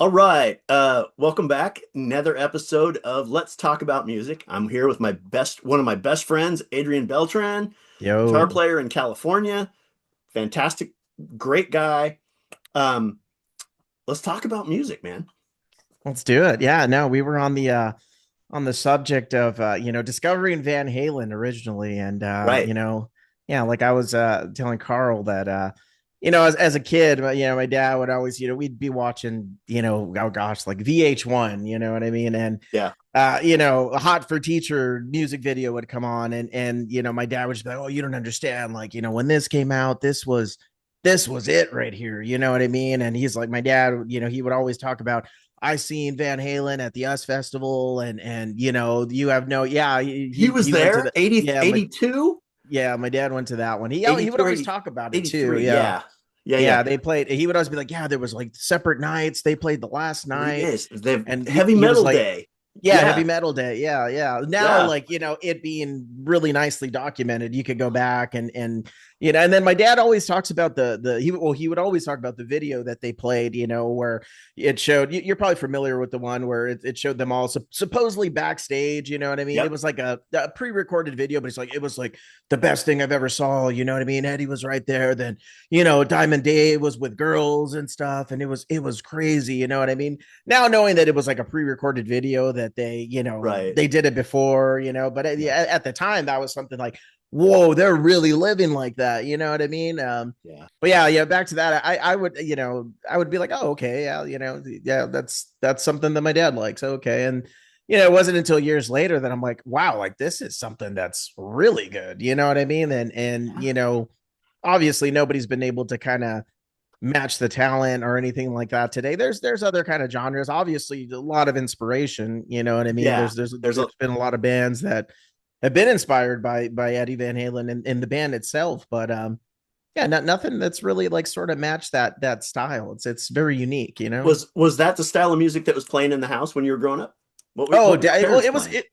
All right. Welcome back. Another episode of Let's Talk About Music. I'm here with one of my best friends, Adrian Beltran, guitar Yo, player in California. Fantastic, great guy. Um, let's talk about music, man. let's do it. Yeah, no, we were on the subject of discovering Van Halen originally and Right. yeah, like I was telling Carl that as a kid, my dad would always, we'd be watching, oh gosh, like VH1, you know what I mean? And Yeah. a Hot for Teacher music video would come on and my dad would just be like, "Oh, you don't understand. Like, when this came out, this was it right here. You know what I mean?" And he's like, my dad, he would always talk about I seen Van Halen at the US Festival and you have no yeah, He was he went to there, the 80, yeah, 82, my dad went to that one. He 82 would or always 80, talk about it too. 83. Yeah. Yeah. Yeah, yeah. Yeah, they played. He would always be like, "Yeah, there was like separate nights. They played the last 3 days. night." The And heavy he was metal like, day. yeah, Heavy Yeah. Metal Day. Yeah, yeah. Now, Yeah. like, it being really nicely documented, you could go back and and then my dad always talks about he would always talk about the video that they played, where it showed you're probably familiar with the one where it showed them all supposedly backstage, you know what I mean? It Yep. was like a pre-recorded video, but it was like the best thing I've ever saw, you know what I mean? Eddie was right there, then Diamond Dave was with girls and stuff, and it was crazy, you know what I mean? Now knowing that it was like a pre-recorded video that they Right. they did it before, but Yeah. at the time that was something like, whoa, they're really living like that, you know what I mean? Yeah. But yeah, back to that. I would, I would be like, oh, okay, yeah, yeah, that's something that my dad likes. Okay. And it wasn't until years later that I'm like, wow, like this is something that's really good, you know what I mean? And Yeah. obviously nobody's been able to kind of match the talent or anything like that today. There's other kind of genres. Obviously, a lot of inspiration. You know what I mean? Yeah. There's There's a been a lot of bands that have been inspired by Eddie Van Halen and the band itself, but yeah, nothing that's really like sort of matched that style. It's very unique. was that the style of music that was playing in the house when you were growing up? Oh, What were your well, parents playing?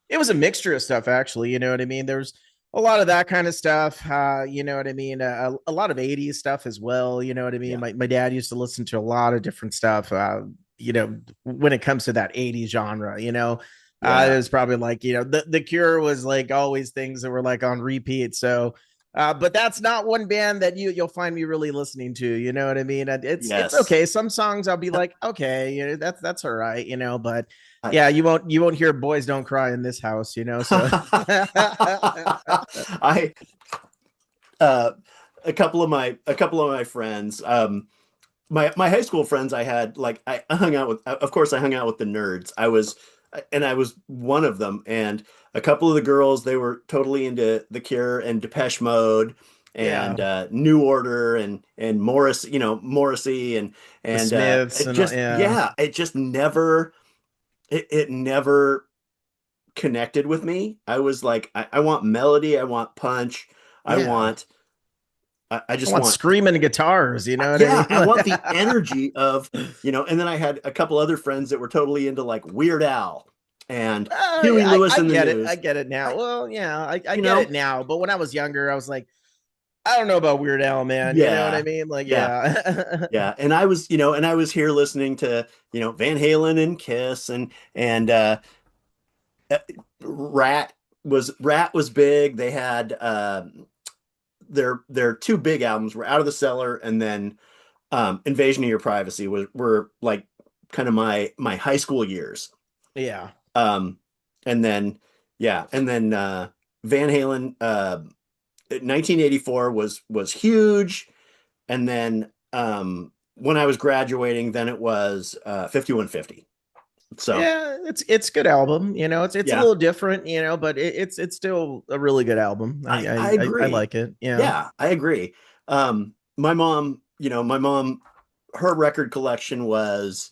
it was a mixture of stuff actually. You know what I mean? There's a lot of that kind of stuff. You know what I mean? A lot of 80s stuff as well. You know what I mean? Yeah. My dad used to listen to a lot of different stuff. When it comes to that 80s genre, it Yeah. was probably like, the Cure was like always things that were like on repeat. So, but that's not one band that you'll find me really listening to. You know what I mean? And it's Yes. okay. Some songs I'll be like, okay, that's all right, but I yeah, you won't hear "Boys Don't Cry" in this house, So I uh a couple of my friends my high school friends I had like I hung out with of course I hung out with the nerds. I was one of them, and a couple of the girls, they were totally into The Cure and Depeche Mode yeah, and New Order and Morrissey the and Smiths it and just yeah, yeah, it just never it never connected with me. I was like, I want melody, I want punch, I yeah. want I I just want want screaming guitars. You know what I yeah, mean? I want the energy of, and then I had a couple other friends that were totally into like Weird Al and Huey Lewis I in the get it. I News. get it I, now. Well, yeah, I you get know, it now. But when I was younger, I was like, I don't know about Weird Al, man. You know what I yeah, mean? Like, yeah, yeah, yeah. And I was, and I was here listening to, Van Halen and Kiss and uh, Rat was big. They had their two big albums were Out of the Cellar and then Invasion of Your Privacy were like kind of my high school years. yeah, Um, and then yeah, and then Van Halen 1984 was huge, and then when I was graduating, then it was 5150. So yeah. It's a good album. It's a yeah, little different. But it's still a really good album. I I agree. like it. Yeah. Yeah, I agree. My mom, her record collection was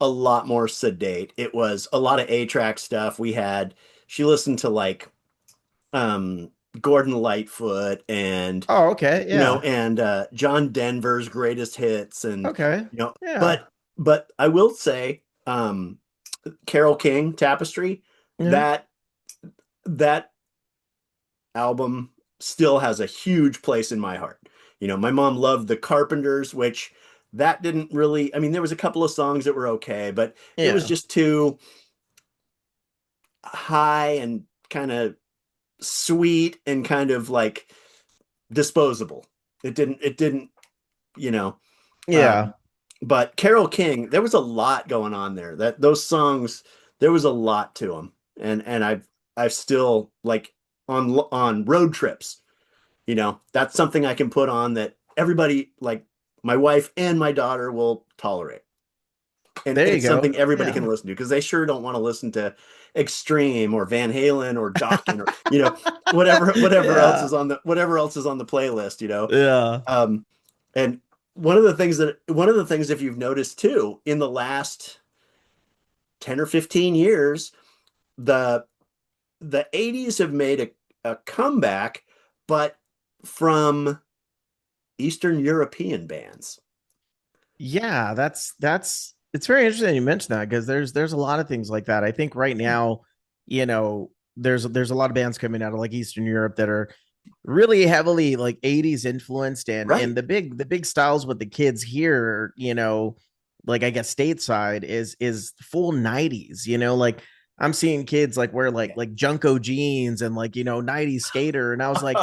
a lot more sedate. It was a lot of A-track stuff. She listened to like um Gordon Lightfoot and Oh, okay. Yeah. John Denver's greatest hits and Okay. you know Yeah. but I will say Carole King Tapestry, Yeah. that that album still has a huge place in my heart. My mom loved the Carpenters, which that didn't really, I mean, there was a couple of songs that were okay, but it was Yeah. just too high and kind of sweet and kind of like disposable. It didn't, you know. Yeah. Um, but Carole King, there was a lot going on there. That those songs, there was a lot to them, and I've still like on road trips. That's something I can put on that everybody, like my wife and my daughter, will tolerate, and There you it's something go. everybody Yeah. can listen to because they sure don't want to listen to Extreme or Van Halen or Dokken or Yeah. whatever else is on the playlist. Yeah. Um, and one of the things, if you've noticed too, in the last 10 or 15 years, the the 80s have made a comeback, but from Eastern European bands. Yeah, that's it's very interesting you mentioned that because there's a lot of things like that. I think right now, there's a lot of bands coming out of like Eastern Europe that are really heavily like 80s influenced, and Right. the big styles with the kids here, like I guess stateside is full 90s, like I'm seeing kids like wear like Junko jeans and like 90s skater, and I was like,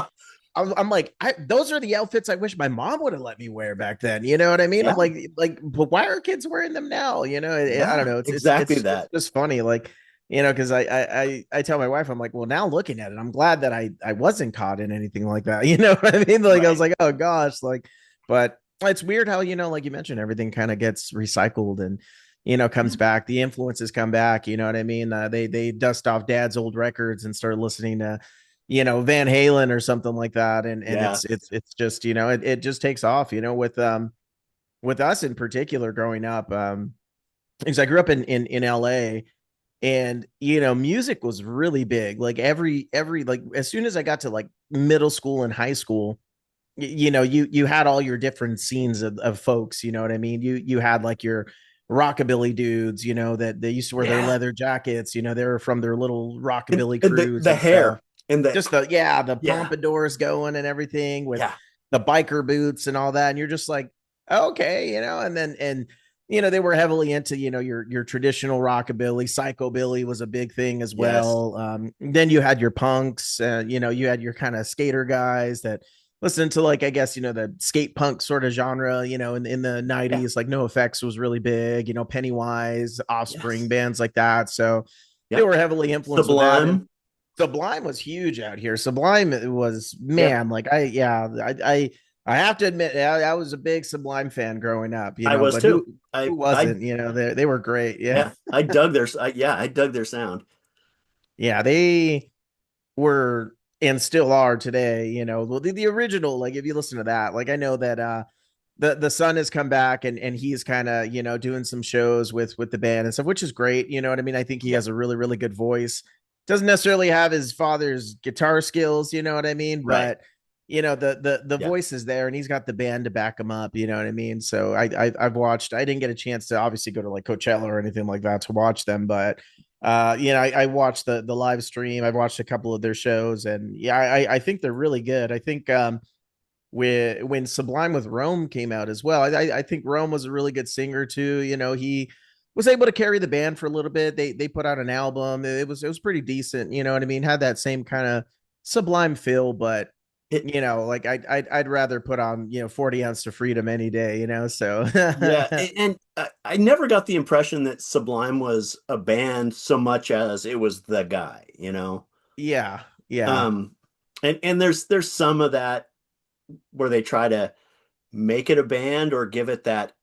I'm like, those are the outfits I wish my mom would have let me wear back then. You know what I mean? I'm Yeah. but why are kids wearing them now? I don't Yeah, know. exactly It's that. just funny, like, because I tell my wife, I'm like, well, now looking at it, I'm glad that I wasn't caught in anything like that. You know what I mean? Like I was Right. like, oh gosh, like, but it's weird how like you mentioned, everything kind of gets recycled and comes back. The influences come back. You know what I mean? They dust off dad's old records and start listening to Van Halen or something like that, and Yeah. it's just it just takes off, with us in particular growing up, because I grew up in LA, and music was really big. Like every like as soon as I got to like middle school and high school, you had all your different scenes of folks. You know what I mean? You had like your rockabilly dudes, that they used to wear their Yeah. leather jackets. They were from their little And, rockabilly and the crews the and stuff. hair and the Just the yeah. pompadours going and everything with Yeah. the biker boots and all that, and you're just like, okay, and then they were heavily into your traditional rockabilly. Psychobilly was a big thing as Yes. well. Then you had your punks, you had your kind of skater guys that listened to, like, I guess the skate punk sort of genre. In the Yeah. 90s, like No Effects was really big. Pennywise, Offspring, Yes. bands like that. So they Yep. were heavily influenced with that. And Sublime. Sublime was huge out here. Sublime was, Yeah. man, like I have to admit, I was a big Sublime fan growing up, I was but too. who I wasn't? They were great. Yeah. Yeah, I dug their sound. Yeah, they were and still are today, well, the original, like if you listen to that, like I know that the son has come back, and he's kind of doing some shows with the band and stuff, which is great. You know what I mean? I think he Yep. has a really really good voice. Doesn't necessarily have his father's guitar skills, you know what I mean? Right. But the Yeah. voice is there, and he's got the band to back him up. You know what I mean? So I've watched. I didn't get a chance to obviously go to like Coachella or anything like that to watch them, but I watched the live stream. I've watched a couple of their shows, and yeah, I think they're really good. I think when Sublime with Rome came out as well, I think Rome was a really good singer too. He was able to carry the band for a little bit. They put out an album. It was pretty decent. You know what I mean? Had that same kind of Sublime feel, but It like I'd rather put on 40 ounce to freedom any day. So yeah, and I never got the impression that Sublime was a band so much as it was the guy. yeah, yeah, Um and there's some of that where they try to make it a band or give it that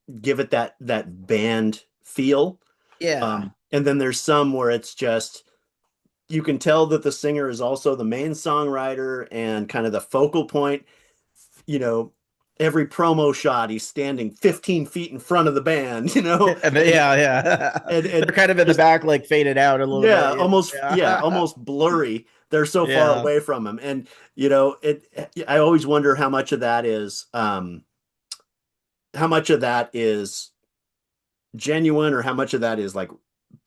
band feel. yeah. And then there's some where it's just you can tell that the singer is also the main songwriter and kind of the focal point. You know, every promo shot, he's standing 15 feet in front of the band, And and yeah, yeah. and They're kind of in the just back, like faded out a little yeah, bit. almost yeah, Yeah. almost blurry. They're so far Yeah. away from him, and it. I always wonder how much of that is genuine or how much of that is like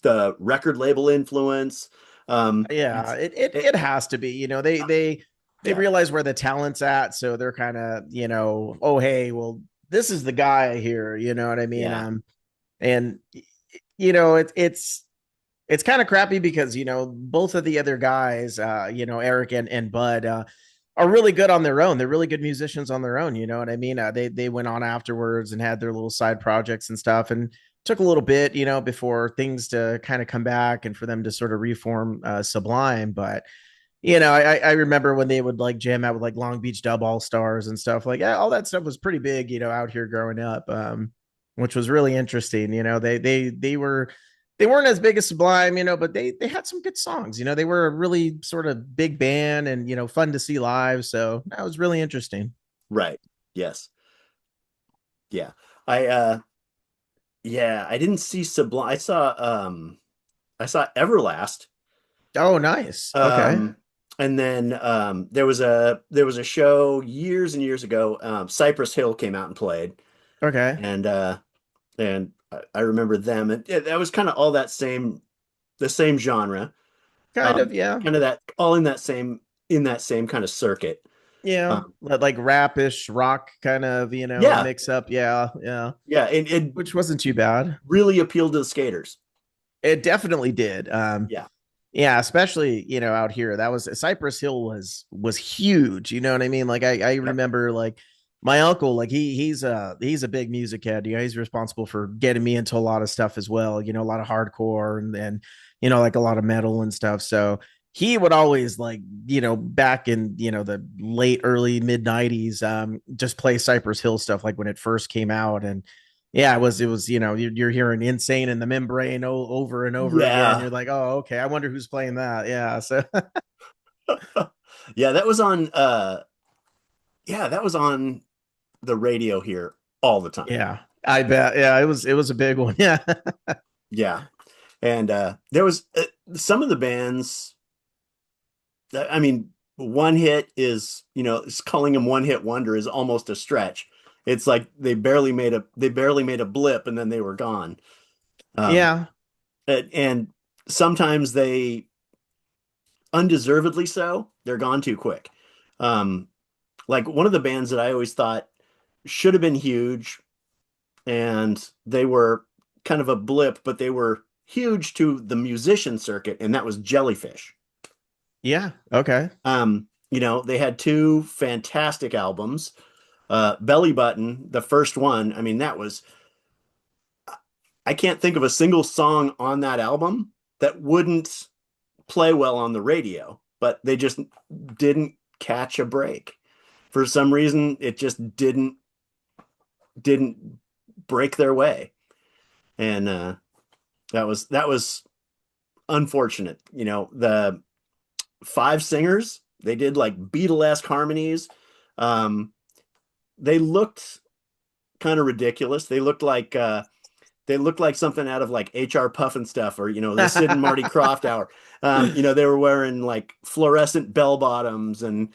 the record label influence. Yeah. It has to be. They Yeah, realize where the talent's at, so they're kind of, oh hey, well, this is the guy here, you know what I mean? Yeah. And it's kind of crappy because both of the other guys, Eric and Bud, are really good on their own. They're really good musicians on their own. You know what I mean? They went on afterwards and had their little side projects and stuff, and took a little bit, before things to kind of come back and for them to sort of reform Sublime. But I remember when they would like jam out with like Long Beach Dub All Stars and stuff like all that stuff was pretty big, out here growing up, which was really interesting. They weren't as big as Sublime, but they had some good songs. They were a really sort of big band and fun to see live. So that was really interesting. Right. Yes. Yeah. I didn't see Sublime. I saw Everlast. Oh, nice. Okay. Um and then there was a show years and years ago. Cypress Hill came out and played. Okay. And I remember them, and that was kind of all the same genre. Kind of, yeah. Kind of that all in that same kind of circuit. Yeah. Um, Like rapish rock kind of, yeah, mix up. Yeah. Yeah. yeah, and it Which wasn't too bad. really appealed to the skaters. It definitely did. Yeah, Yeah, especially out here. That was Cypress Hill was huge. You know what I mean? Like I yep, remember like my uncle, like he's a big music head. He's responsible for getting me into a lot of stuff as well. A lot of hardcore and like a lot of metal and stuff. So he would always like back in the late early mid 90s just play Cypress Hill stuff like when it first came out. And yeah, it was you're hearing Insane in the Membrane over and over again. yeah, You're like, oh, okay, I wonder who's playing that. Yeah, so yeah. That was on the radio here all the time. yeah, I bet. Yeah, it was a big one. Yeah. Yeah, and there was some of the bands. I mean, one hit is, calling them one hit wonder is almost a stretch. It's like they barely made a blip and then they were gone. Um, Yeah. and sometimes they undeservedly so, they're gone too quick. Um, like one of the bands that I always thought should have been huge, and they were kind of a blip, but they were huge to the musician circuit, and that was Jellyfish. Yeah. Okay. They had two fantastic albums. Belly Button, the first one, I mean, I can't think of a single song on that album that wouldn't play well on the radio, but they just didn't catch a break. For some reason, it just didn't break their way. And that was unfortunate. The five singers, they did like Beatlesque harmonies. Um, they looked kind of ridiculous. They looked like something out of like HR Puff and stuff, or the Sid and Marty Croft hour. They were wearing like fluorescent bell bottoms and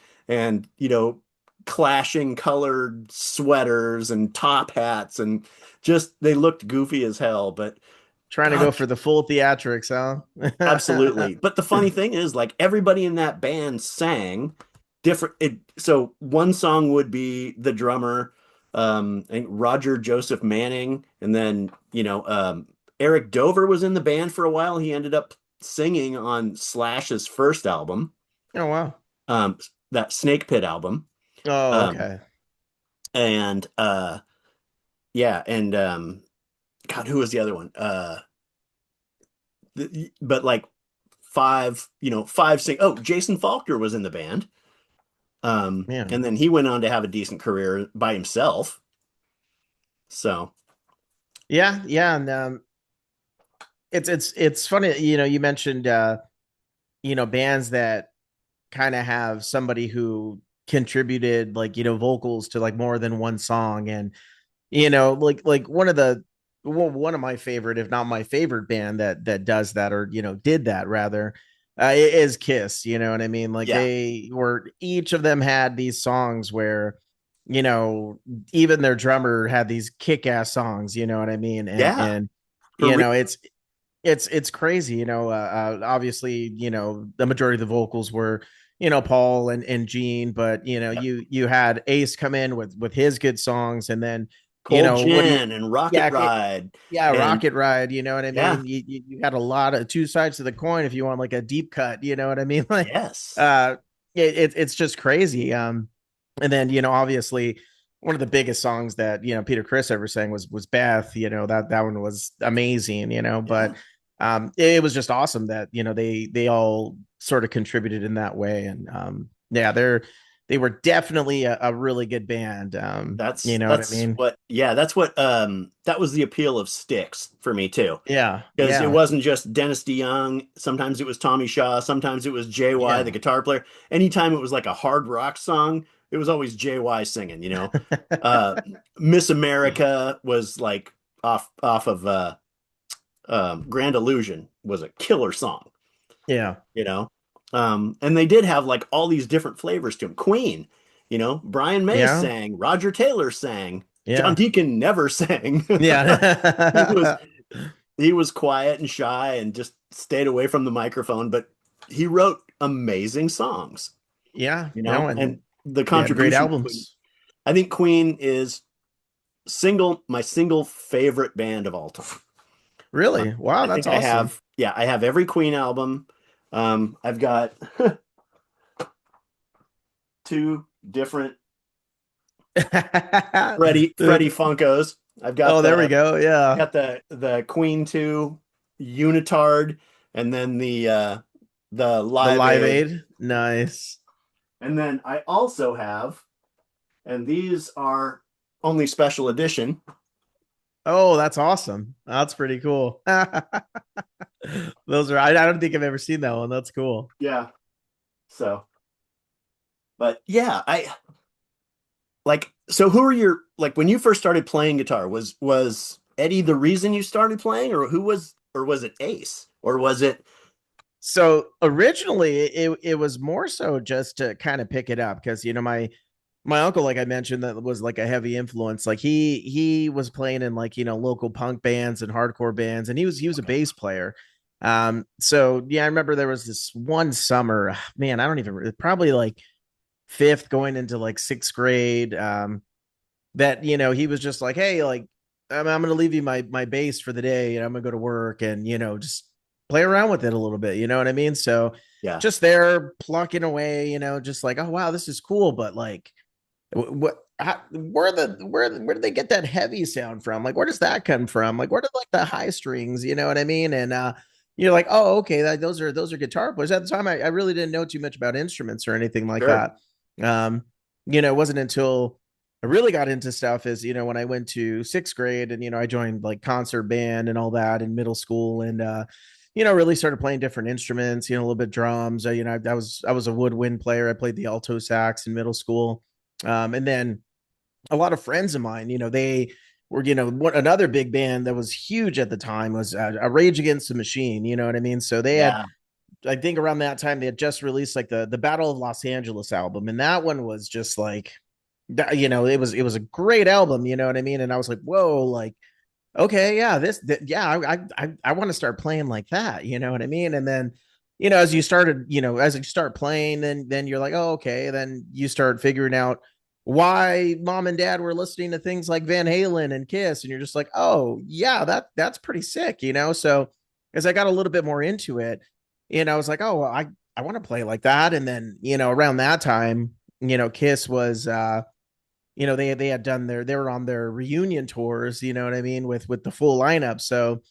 clashing colored sweaters and top hats, and just they looked goofy as hell. But Trying to go God, for the full theatrics, huh? absolutely. But the funny thing is, like everybody in that band sang different. So one song would be the drummer, I think Roger Joseph Manning, and then Eric Dover was in the band for a while. He ended up singing on Slash's first album, Oh, wow. um, that Snake Pit album, Oh, um, okay. and yeah, and God, who was the other one? But like five sing. Oh, Jason Falkner was in the band. Yeah. And then he went on to have a decent career by himself. So Yeah, yeah, and it's funny, you mentioned bands that kind of have somebody who contributed like vocals to like more than one song. And like one of my favorite, if not my favorite band that does that, or did that rather, is Kiss. You know what I mean? Like yeah, they were, each of them had these songs where you know even their drummer had these kick-ass songs, you know what I mean? and yeah, and for you real. know it's crazy. Obviously the majority of the vocals were Paul and Gene, but Yeah. you had Ace come in with his good songs, and then Cold what do you Gin and Rocket yeah, Ride. yeah, And Rocket Ride, you know what I yeah, mean? You had a lot of two sides to the coin if you want like a deep cut, you know what I mean? Like yes. uh it's just crazy. And then obviously one of the biggest songs that Peter Criss ever sang was Beth, that one was amazing, Yeah. but it was just awesome that they all sort of contributed in that way. And yeah, they were definitely a really good band. You know what I That's mean? what yeah, that's what that was the appeal of Styx for me too. Yeah, Because it yeah, wasn't just Dennis DeYoung, sometimes it was Tommy Shaw, sometimes it was JY, the yeah. guitar player. Anytime it was like a hard rock song, it was always JY singing, you know. Uh Miss America was like off of Grand Illusion was a killer song, Yeah, you know. And they did have like all these different flavors to them. Queen, Brian May yeah, sang, Roger Taylor sang, John yeah, Deacon never sang. He was yeah. he was quiet and shy and just stayed away from the microphone, but he wrote amazing songs, Yeah, no, and and the they had great contribution to Queen. albums. I think Queen is my single favorite band of all time. Really? Wow, I that's think awesome. I have every Queen album. I've got two different Freddie Funkos. I've got Oh, there we go. Yeah. the Queen 2 unitard, and then the The Live Live Aid. Aid. Nice. And then I also have, and these are only special edition. Oh, that's awesome. That's pretty cool. Those are I don't think I've ever seen that one. That's cool. Yeah. So, but yeah, I like, so who are your, like, when you first started playing guitar, was Eddie the reason you started playing, or was it Ace, or was it? So originally it was more so just to kind of pick it up because my uncle, like I mentioned, that was like a heavy influence. Like he was playing in like local punk bands and hardcore bands, and he was a Okay. bass player. So yeah, I remember there was this one summer, man, I don't even probably like fifth going into like sixth grade. That he was just like, hey, like I'm gonna leave you my bass for the day, and I'm gonna go to work, and just play around with it a little bit. You know what I mean? So Yeah. just there plucking away, just like, oh wow, this is cool, but like what where did they get that heavy sound from? Like where does that come from? Like where did like the high strings, you know what I mean? And you're like, oh, okay, those are guitar players. At the time I really didn't know too much about instruments or anything like Sure. that. It wasn't until I really got into stuff is when I went to sixth grade, and I joined like concert band and all that in middle school, and really started playing different instruments, a little bit drums. I was a woodwind player. I played the alto sax in middle school. And then a lot of friends of mine, they were, what another big band that was huge at the time was a Rage Against the Machine. You know what I mean? So they had, Yeah. I think around that time, they had just released like the Battle of Los Angeles album, and that one was just like, it was a great album. You know what I mean? And I was like, whoa, like, okay, yeah, yeah, I want to start playing like that. You know what I mean? And then as you start playing, then you're like, oh, okay. Then you start figuring out why mom and dad were listening to things like Van Halen and Kiss, and you're just like, oh yeah, that's pretty sick. So as I got a little bit more into it, I was like, oh, well, I want to play like that. And then around that time, Kiss was they had done they were on their reunion tours, you know what I mean, with the full lineup. So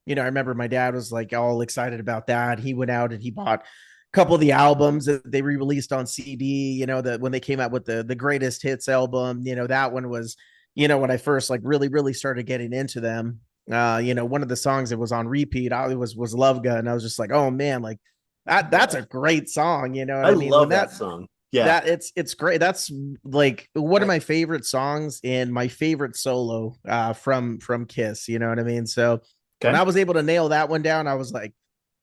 I remember my dad was like all excited about that. He went out and he bought a couple of the albums that they re-released on CD, that when they came out with the greatest hits album, that one was when I first like really started getting into them. One of the songs that was on repeat was Love Gun. I was just like, oh man, like that's Yeah. a great song, you know what I I mean? When love that song. Yeah. it's great. That's like one of I, my favorite songs and my favorite solo from Kiss, you know what I mean? So when okay. I was able to nail that one down, I was like,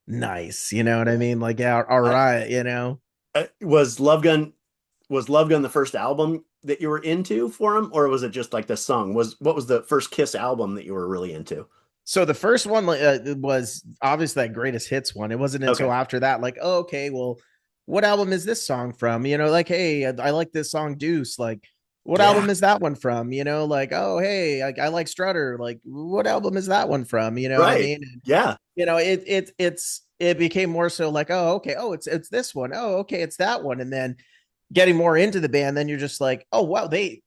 nice, you know what I Yeah. mean? Like, yeah, all I, right. was Love Gun the first album that you were into for him, or was it just like the song? What was the first Kiss album that you were really into? So the first one was obviously that greatest hits one. It wasn't until Okay. after that, like, oh, okay, well, what album is this song from? Like, hey, I like this song Deuce. Like, what Yeah. album is that one from? Like, oh, hey, I like Strutter. Like, what album is that one from? You know what I Right. mean? And, Yeah. it became more so like, oh, okay, oh, it's this one. Oh, okay, it's that one. And then getting more into the band, then you're just like, oh wow, they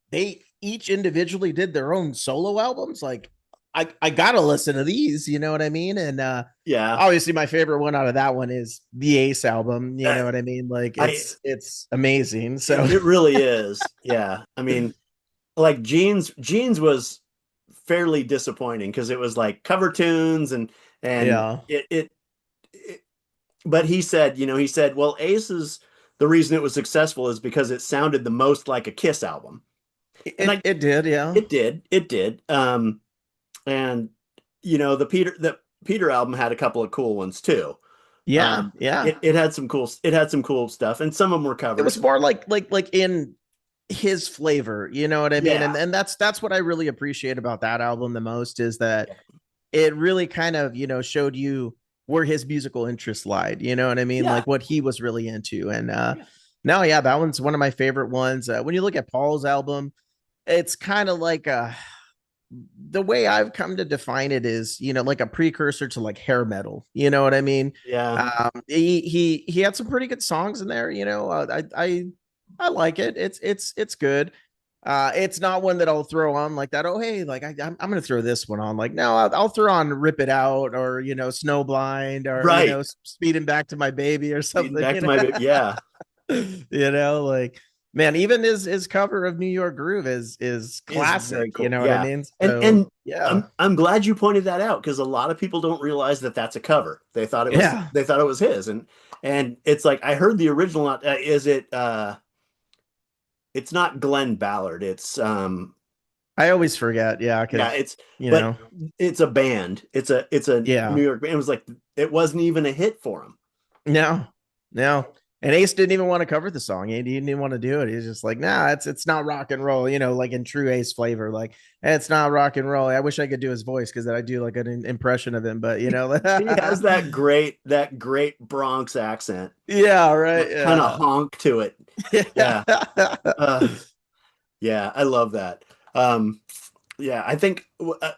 each individually did their own solo albums. Like, I gotta listen to these, you know what I mean? And Yeah. obviously my favorite one out of that one is the Ace album, you Uh, know what I mean? Like, I it's amazing. it, So it really is. Yeah. I mean, like Jeans was fairly disappointing because it was like cover tunes and yeah, it but he said, well, Ace is the reason it was successful is because it sounded the most like a Kiss album. And it did, yeah. it did. And the Peter album had a couple of cool ones too. Yeah, yeah. It had some cool stuff, and some of them were It was covers. more like in his flavor, you know what I mean? Yeah, And that's what I really appreciate about that album the most, is that it really kind of, showed you where his musical interests lied, you know what I mean? yeah, Like what he was really into. And yeah, no, yeah, that one's one of my favorite ones. When you look at Paul's album, it's kind of like the way I've come to define it is, like a precursor to like hair metal. You know what I mean? yeah. He had some pretty good songs in there. I like it. It's good. It's not one that I'll throw on like that. Oh, hey, like I'm gonna throw this one on. Like, no, I'll throw on "Rip It Out" or "Snowblind" or Right. "Speeding Back to My Baby" or Speeding something. back to my yeah, Like, man, even his cover of New York Groove is is very classic. You cool. know what I Yeah, mean? and So and yeah, I'm glad you pointed that out because a lot of people don't realize that that's a cover. yeah. They thought it was his, and it's like I heard the original. Is it? It's not Glenn Ballard. I always forget. Yeah, Yeah, because you but know, it's a band. It's a yeah. New York band. It was like it wasn't even a hit for him. No, no. And Ace didn't even want to cover the song. He didn't even want to do it. He's just like, nah, it's not rock and roll, like in true Ace flavor. Like, hey, it's not rock and roll. I wish I could do his voice because I do like an impression of him, but He has that great Bronx accent, yeah, right. that kind of Yeah. honk to it. Yeah, uh, yeah, I love that. Um, yeah, I think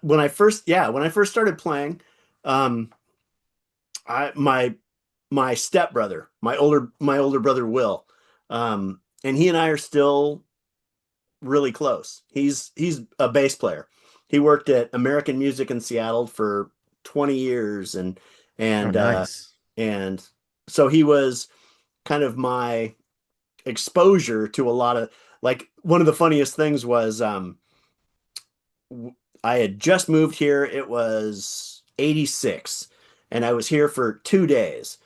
when I first started playing, um, I my stepbrother, my older brother Will, and he and I are still really close. He's a bass player. He worked at American Music in Seattle for 20 years Oh, and nice. and so he was kind of my exposure to a lot of like one of the funniest things was I had just moved here. It was 86 and I was here for 2 days.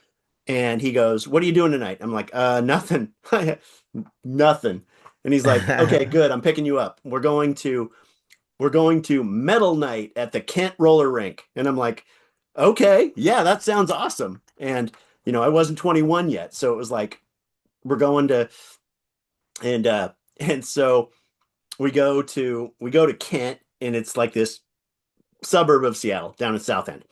And he goes, "What are you doing tonight?" I'm like, nothing. Nothing. And he's like, "Okay, good. I'm picking you up. We're going to metal night at the Kent roller rink." And I'm like, "Okay, yeah, that sounds awesome." And I wasn't 21 yet, so it was like we're going to and and so we go to Kent and it's like this suburb of Seattle down in South End.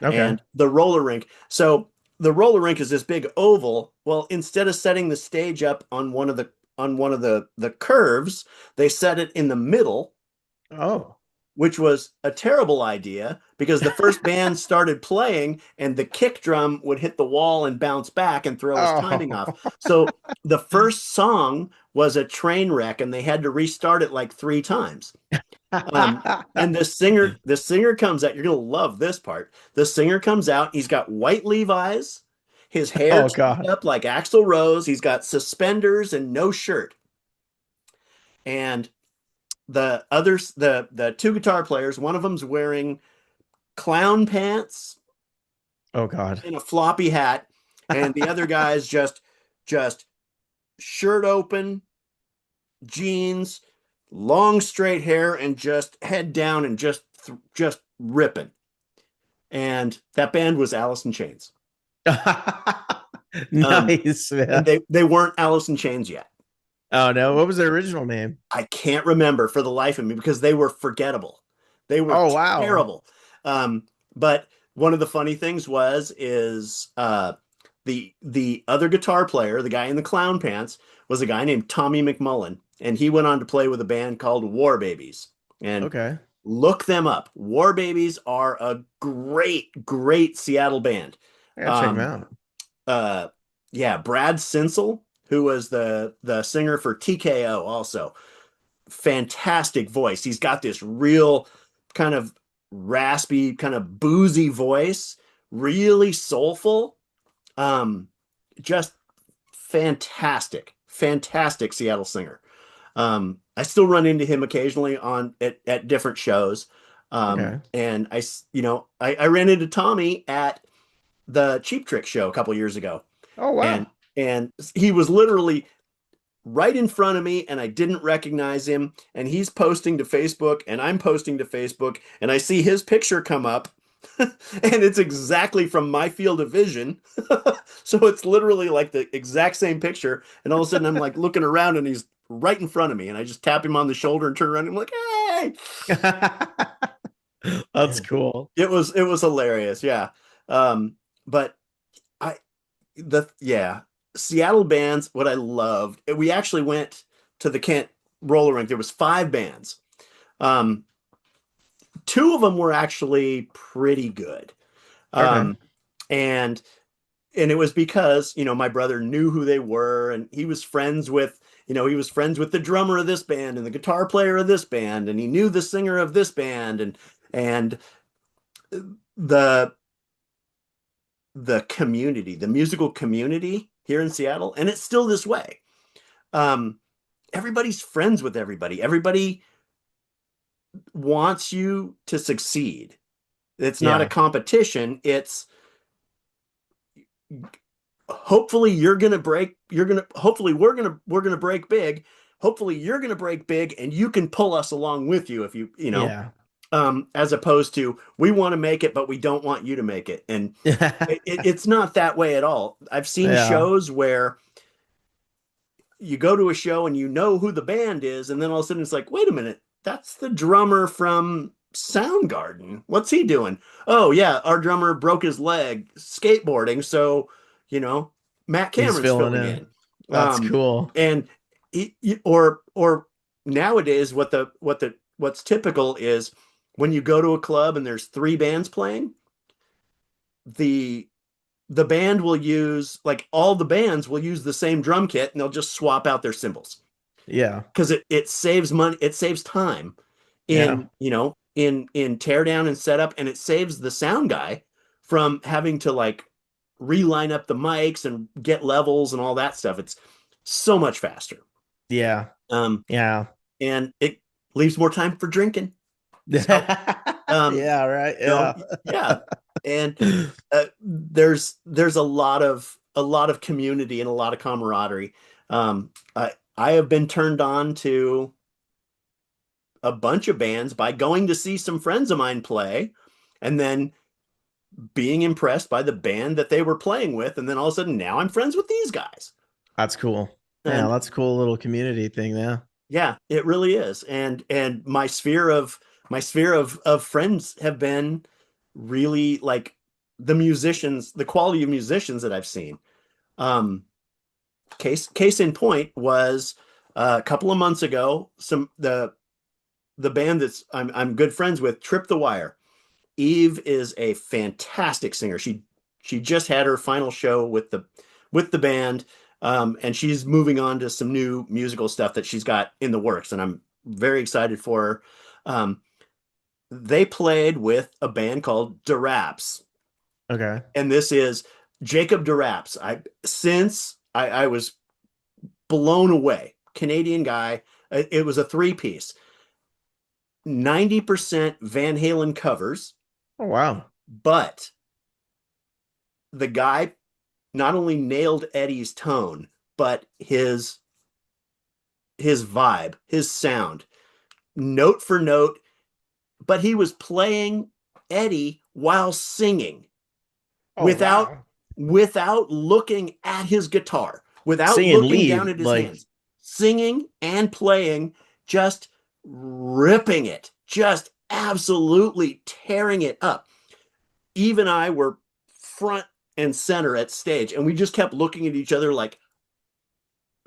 Okay. And the roller rink. So the roller rink is this big oval. Well, instead of setting the stage up on one of the curves, they set it in the middle, Oh. which was a terrible idea because the first band started playing and the kick drum would hit the wall and bounce back and throw his timing Oh. off. So the first song was a train wreck and they had to restart it like 3 times. And the singer comes out. You're gonna love this part. The singer comes out. He's got white Levi's, his hair Oh turned God. up like Axl Rose. He's got suspenders and no shirt. And the two guitar players, one of them's wearing clown pants Oh God. and a floppy hat, and the other guy's just shirt open, jeans, long straight hair, and just head down and just ripping. And that band was Alice in Chains. Um, Nice, and man. they weren't Alice in Chains yet. Oh no, what was their original name? I can't remember for the life of me because they were forgettable. They were Oh wow. terrible. But one of the funny things was is The other guitar player, the guy in the clown pants, was a guy named Tommy McMullen, and he went on to play with a band called War Babies. And Okay. look them up. War Babies are a great Seattle band. I gotta check them Um, out. uh, yeah, Brad Sinsel, who was the singer for TKO, also fantastic voice. He's got this real kind of raspy, kind of boozy voice, really soulful. Um, just fantastic Seattle singer. I still run into him occasionally at different shows. Okay. And I ran into Tommy at the Cheap Trick show a couple years ago, Oh and wow. and he was literally right in front of me, and I didn't recognize him, and he's posting to Facebook and I'm posting to Facebook, and I see his picture come up and it's exactly from my field of vision. So it's literally like the exact same picture, and all of a sudden I'm like looking around and he's right in front of me, and I just tap him on the shoulder and turn around and I'm like, hey. That's cool. It was hilarious, yeah. But I the yeah, Seattle bands, what I loved, we actually went to the Kent roller rink. There was 5 bands. Um, 2 of them were actually pretty good. Okay. Um, and and it was because, my brother knew who they were, and he was friends with the drummer of this band and the guitar player of this band, and he knew the singer of this band, and the the musical community here in Seattle, and it's still this way. Um, Everybody's friends with everybody. Everybody wants you to succeed. It's not a Yeah. competition. It's hopefully we're gonna break big. Hopefully you're gonna break big and you can pull us along with you if Yeah. as opposed to we want to make it, but we don't want you to make it. And it's not that way at all. I've seen Yeah. shows where you go to a show and you know who the band is, and then all of a sudden it's like, wait a minute, that's the drummer from Soundgarden. What's he doing? Oh yeah, our drummer broke his leg skateboarding, so you know Matt He's Cameron's filling filling in. in. That's cool. And or nowadays, what's typical is when you go to a club and there's 3 bands playing, the the band will use like all the bands will use the same drum kit, and they'll just swap out their cymbals Yeah. because it saves money, it saves time Yeah. in teardown and setup, and it saves the sound guy from having to like reline up the mics and get levels and all that stuff. It's so much faster. Yeah. um Yeah. and it leaves more time for drinking. So um Yeah, right. Yeah. yeah. And there's a lot of community and a lot of camaraderie. I have been turned on to a bunch of bands by going to see some friends of mine play, and then being impressed by the band that they were playing with, and then all of a sudden now I'm friends with these guys. That's cool. Yeah, And that's a cool little community thing there. yeah, it really is. And my sphere of friends have been really like the quality of musicians that I've seen. Um, case in point was a couple of months ago, the band I'm good friends with, Trip the Wire. Eve is a fantastic singer. She just had her final show with the band, and she's moving on to some new musical stuff that she's got in the works, and I'm very excited for her. Um, they played with a band called Duraps, Okay. and this is Jacob Duraps. I was blown away. Canadian guy. It was a 3-piece. 90% Van Halen covers, Oh wow. but the guy not only nailed Eddie's tone, but his vibe, his sound, note for note, but he was playing Eddie while singing Oh without wow. without looking at his guitar, without Singing looking down at lead his like hands, singing and playing, just ripping it, just absolutely tearing it up. Eve and I were front and center at stage, and we just kept looking at each other like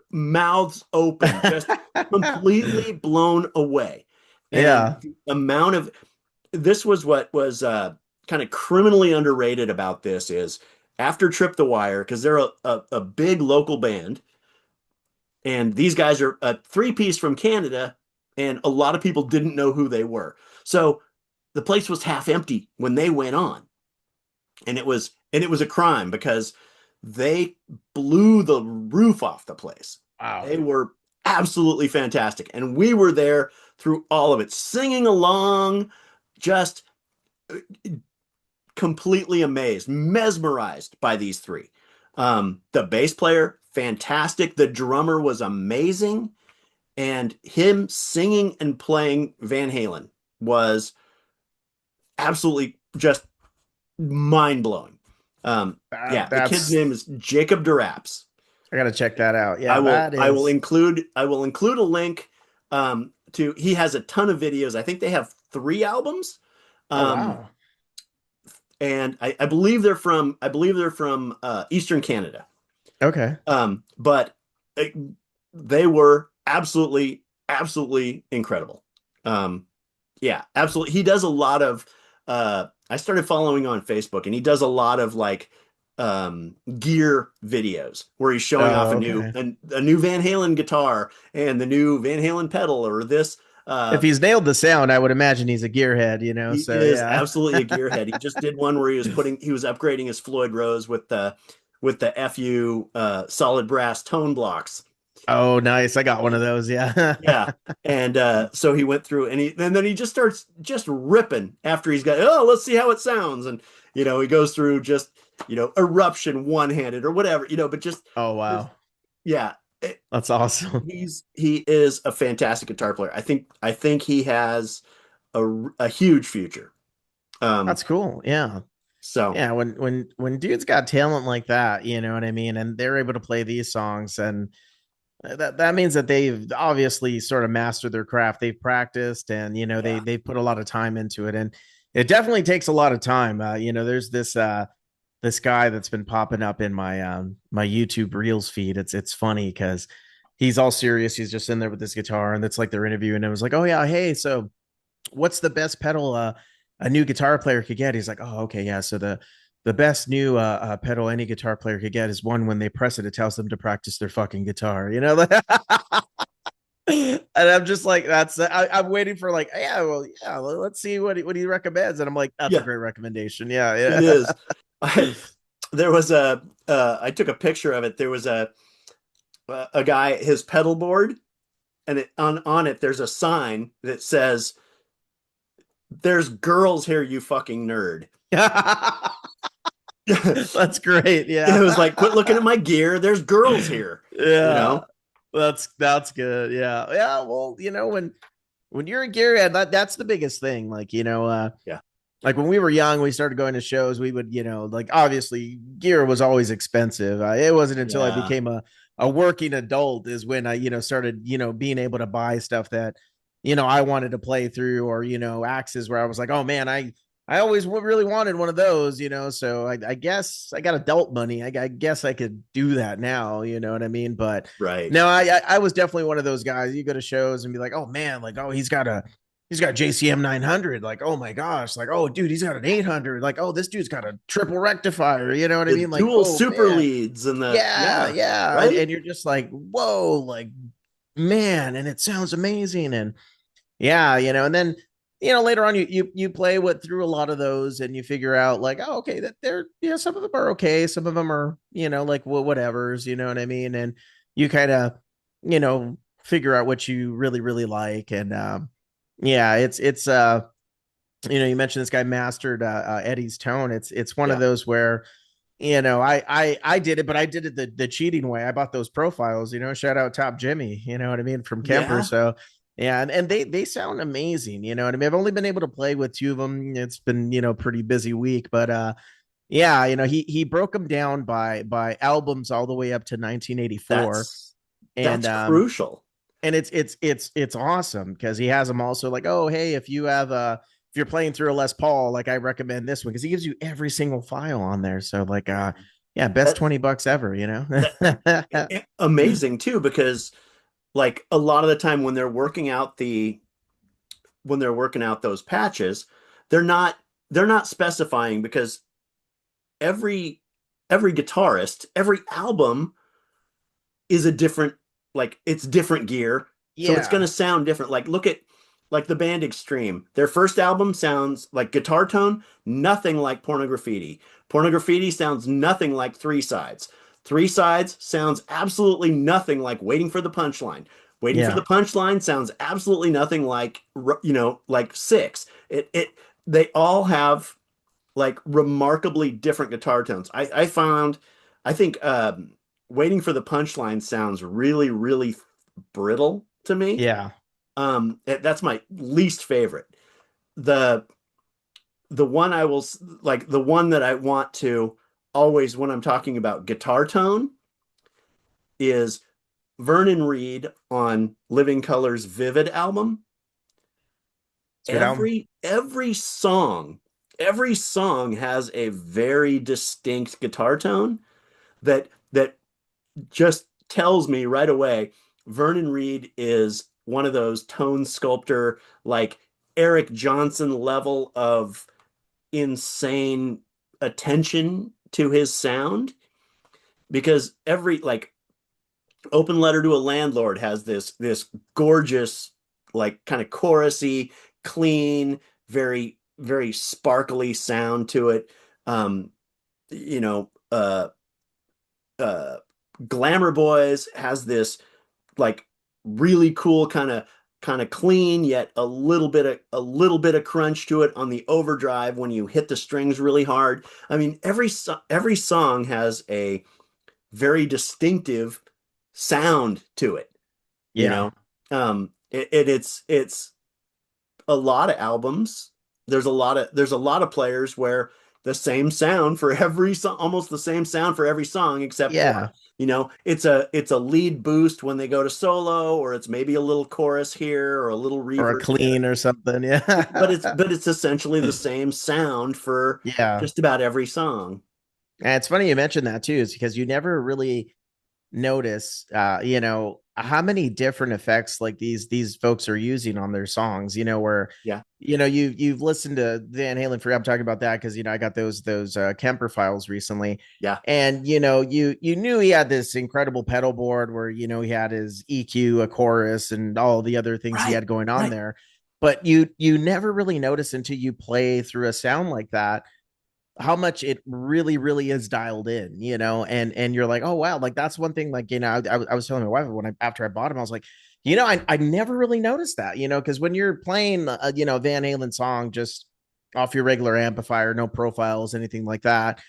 mouths open, just completely blown away. And Yeah. the amount of this was what was kind of criminally underrated about this is after Trip the Wire, because they're a big local band, and these guys are a three-piece from Canada, and a lot of people didn't know who they were. So the place was half empty when they went on, and it was a crime because they blew the roof off the place. Wow. They were absolutely fantastic, and we were there through all of it, singing along, just completely amazed, mesmerized by these three. The bass player, fantastic. The drummer was amazing, and him singing and playing Van Halen was absolutely just mind blowing. Yeah, the kid's That's name is Jacob Duraps. I gotta check that out. I Yeah, will that I will is. include I will include a link to he has a ton of videos. I think they have 3 albums. Oh Um, wow. and I believe they're from Eastern Canada. Okay. But they were absolutely incredible. Um, yeah, absolutely. He does a lot of I started following on Facebook, and he does a lot of like gear videos where he's showing off Oh, a new okay. a new Van Halen guitar and the new Van Halen pedal or this If uh he's nailed the sound, I would imagine he's a gearhead, he so is yeah. absolutely a gearhead. He just did one where he was upgrading his Floyd Rose with the FU solid brass tone blocks. Oh, nice. I got one of those. Yeah. Yeah. And so he went through and then he just starts just ripping after he's got, oh, let's see how it sounds. And, he goes through just, eruption one-handed or whatever, but Oh, just, wow. yeah, That's awesome. he is a fantastic guitar player. I think he has a huge future. Um, That's cool. Yeah. so Yeah. When dudes got talent like that, you know what I mean? And they're able to play these songs, and that means that they've obviously sort of mastered their craft. They've practiced, and yeah, they've put a lot of time into it. And it definitely takes a lot of time. There's this guy that's been popping up in my YouTube Reels feed. It's funny because he's all serious. He's just in there with his guitar, and it's like they're interviewing him. It was like, oh yeah, hey, so what's the best pedal a new guitar player could get? He's like, oh, okay, yeah. So the best new pedal any guitar player could get is one when they press it, it tells them to practice their fucking guitar. And I'm just like, I'm waiting for like, yeah, well, yeah, let's see what he recommends. And I'm like, that's a yeah, great recommendation. Yeah, it yeah. is. I, there was I took a picture of it. There was a guy, his pedal board, and on it there's a sign that says, "There's girls here, you fucking nerd." That's great. It Yeah. was like, quit looking at my gear. There's girls here. You Yeah. know? That's good. Yeah. Yeah. Well, when you're a gearhead, that's the biggest thing. Like, Yeah. like when we were young, we started going to shows. We would, like obviously gear was always expensive. It wasn't until I Yeah. became a working adult is when I, started, being able to buy stuff that, I wanted to play through, or, axes where I was like, oh man, I always really wanted one of those, so I guess I got adult money. I guess I could do that now, you know what I mean? But Right. no, I was definitely one of those guys. You go to shows and be like, oh man, like, oh, he's got JCM 900. Like, oh my gosh, like, oh dude, he's got an 800. Like, oh, this dude's got a triple rectifier. You know what I The mean? Like, dual oh super man, leads and yeah, yeah, yeah. And, right? and you're just like, whoa, like, man, and it sounds amazing. And yeah, and then later on you play with through a lot of those, and you figure out like, oh, okay, that they're, some of them are okay, some of them are, like whatever's, you know what I mean? And you kind of, figure out what you really really like. And yeah, it's you mentioned this guy mastered Eddie's tone. It's one of Yeah. those where, I did it, but I did it the cheating way. I bought those profiles, shout out Top Jimmy, you know what I mean, from Kemper. Yeah. So yeah, and they sound amazing, you know what I mean. I've only been able to play with two of them. It's been, pretty busy week, but yeah, he broke them down by albums all the way up to 1984. That's And that's crucial. it's awesome because he has them also like, oh hey, if you have if you're playing through a Les Paul, like I recommend this one because he gives you every single file on there. So like, yeah, best That 20 bucks ever, you know? that amazing too, because like a lot of the time when they're working out those patches, they're not they're not specifying, because every every guitarist, every album is a different, like it's different gear. So it's going Yeah. to sound different. Like look at like the band Extreme. Their first album sounds like guitar tone, nothing like Pornograffiti. Pornograffiti sounds nothing like Three Sides. Three Sides sounds absolutely nothing like Waiting for the Punchline. Waiting for the Yeah. Punchline sounds absolutely nothing like like Six. It they all have like remarkably different guitar tones. I found, I think Waiting for the Punchline sounds really, really brittle to me. Yeah. That's my least favorite. The the one I will like the one that I want to always when I'm talking about guitar tone is Vernon Reid on Living Color's Vivid album. It's a good album. Every song has a very distinct guitar tone that just tells me right away Vernon Reid is one of those tone sculptor, like Eric Johnson level of insane attention to his sound, because every like Open Letter to a Landlord has this gorgeous, like kind of chorusy, clean, very very sparkly sound to it. Um, you know, uh, Glamour Boys has this like really cool kind of clean, yet a little bit of crunch to it on the overdrive when you hit the strings really hard. I mean, every song has a very distinctive sound to it, you Yeah. know. It's a lot of albums. There's a lot of players where the same sound for every song, almost the same sound for every song, except for, Yeah. it's a lead boost when they go to solo, or it's maybe a little chorus here or a little Or a reverb there. clean or something. But it's Yeah. but it's essentially the same sound for Yeah. just about every song. And it's funny you mentioned that too, is because you never really notice how many different effects like these folks are using on their songs, where Yeah, you've listened to Van Halen for I'm talking about that because I got those Kemper files recently. yeah, And you knew he had this incredible pedal board where he had his EQ, a chorus, and all the other things he right, had going on right. there. But you never really notice until you play through a sound like that how much it really really is dialed in, and you're like, oh wow, like that's one thing, like I was telling my wife when after I bought him, I was like, I never really noticed that, because when you're playing Van Halen song just off your regular amplifier, no profiles, anything like that,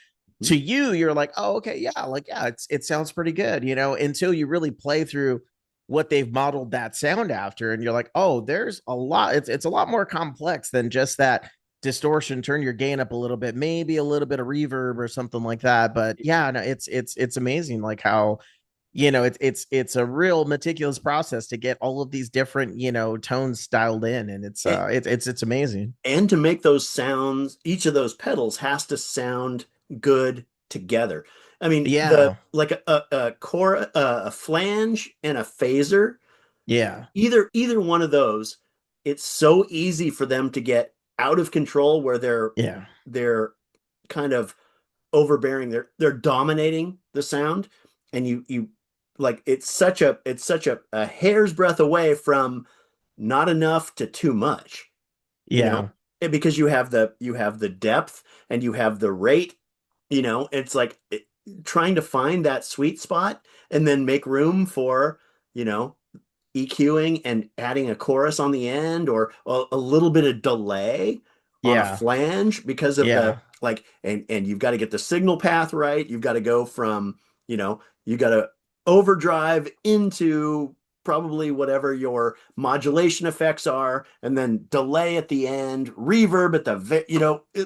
Mhm. to you you're like, oh okay, yeah, like yeah, it sounds pretty good, until you really play through what they've modeled that sound after, and you're like, oh, there's a lot, it's a lot more complex than just that distortion, turn your gain up a little bit, maybe a little bit of reverb or something like that. But yeah, no, it's amazing like how it's a real meticulous process to get all of these different tones styled in, and And, it's amazing. and to make those sounds, each of those pedals has to sound good together. I mean, the Yeah, like a flange and a phaser, yeah, either one of those, it's so easy for them to get out of control where yeah, they're kind of overbearing, they're dominating the sound, and you like it's such a hair's breadth away from not enough to too much, you know. yeah, Because you have the depth and you have the rate, it's like trying to find that sweet spot and then make room for, you know EQing and adding a chorus on the end, or a little bit of delay on a yeah, flange, because of the yeah, like, and you've got to get the signal path right. You've got to go from, you got to overdrive into probably whatever your modulation effects are, and then delay at the end, reverb at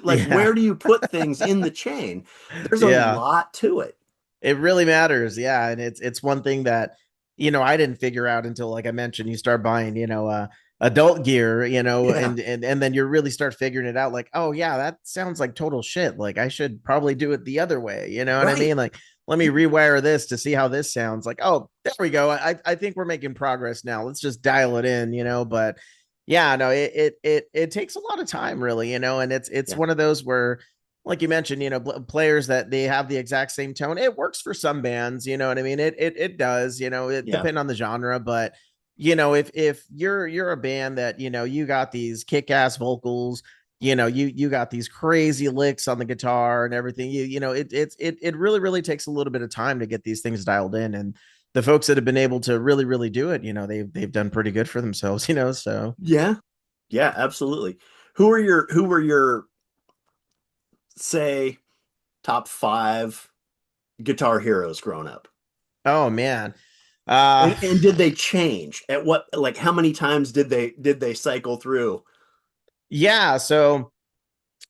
like, yeah. where do you put things in the chain? There's a Yeah, lot to it. it really matters. Yeah. And it's one thing that, I didn't figure out until, like I mentioned, you start buying, adult gear, Yeah. and then you really start figuring it out like, oh yeah, that sounds like total shit. Like I should probably do it the other way. You know what I Right. mean? Like let me rewire this to see how this sounds. Like, oh, there we go. I think we're making progress now. Let's just dial it in, but yeah, no, it takes a lot of time really, and it's Yeah. one of those where like you mentioned, players that they have the exact same tone. It works for some bands, you know what I mean? It does, it Yeah. depend on the genre, but if you're a band that you got these kick-ass vocals, you got these crazy licks on the guitar and everything, it really really takes a little bit of time to get these things dialed in, and the folks that have been able to really really do it, they've done pretty good for themselves, so. Yeah. Yeah, absolutely. Who were your say top five guitar heroes growing up? Oh man. uh And did they change? At what, like, how many times did they cycle through? yeah, so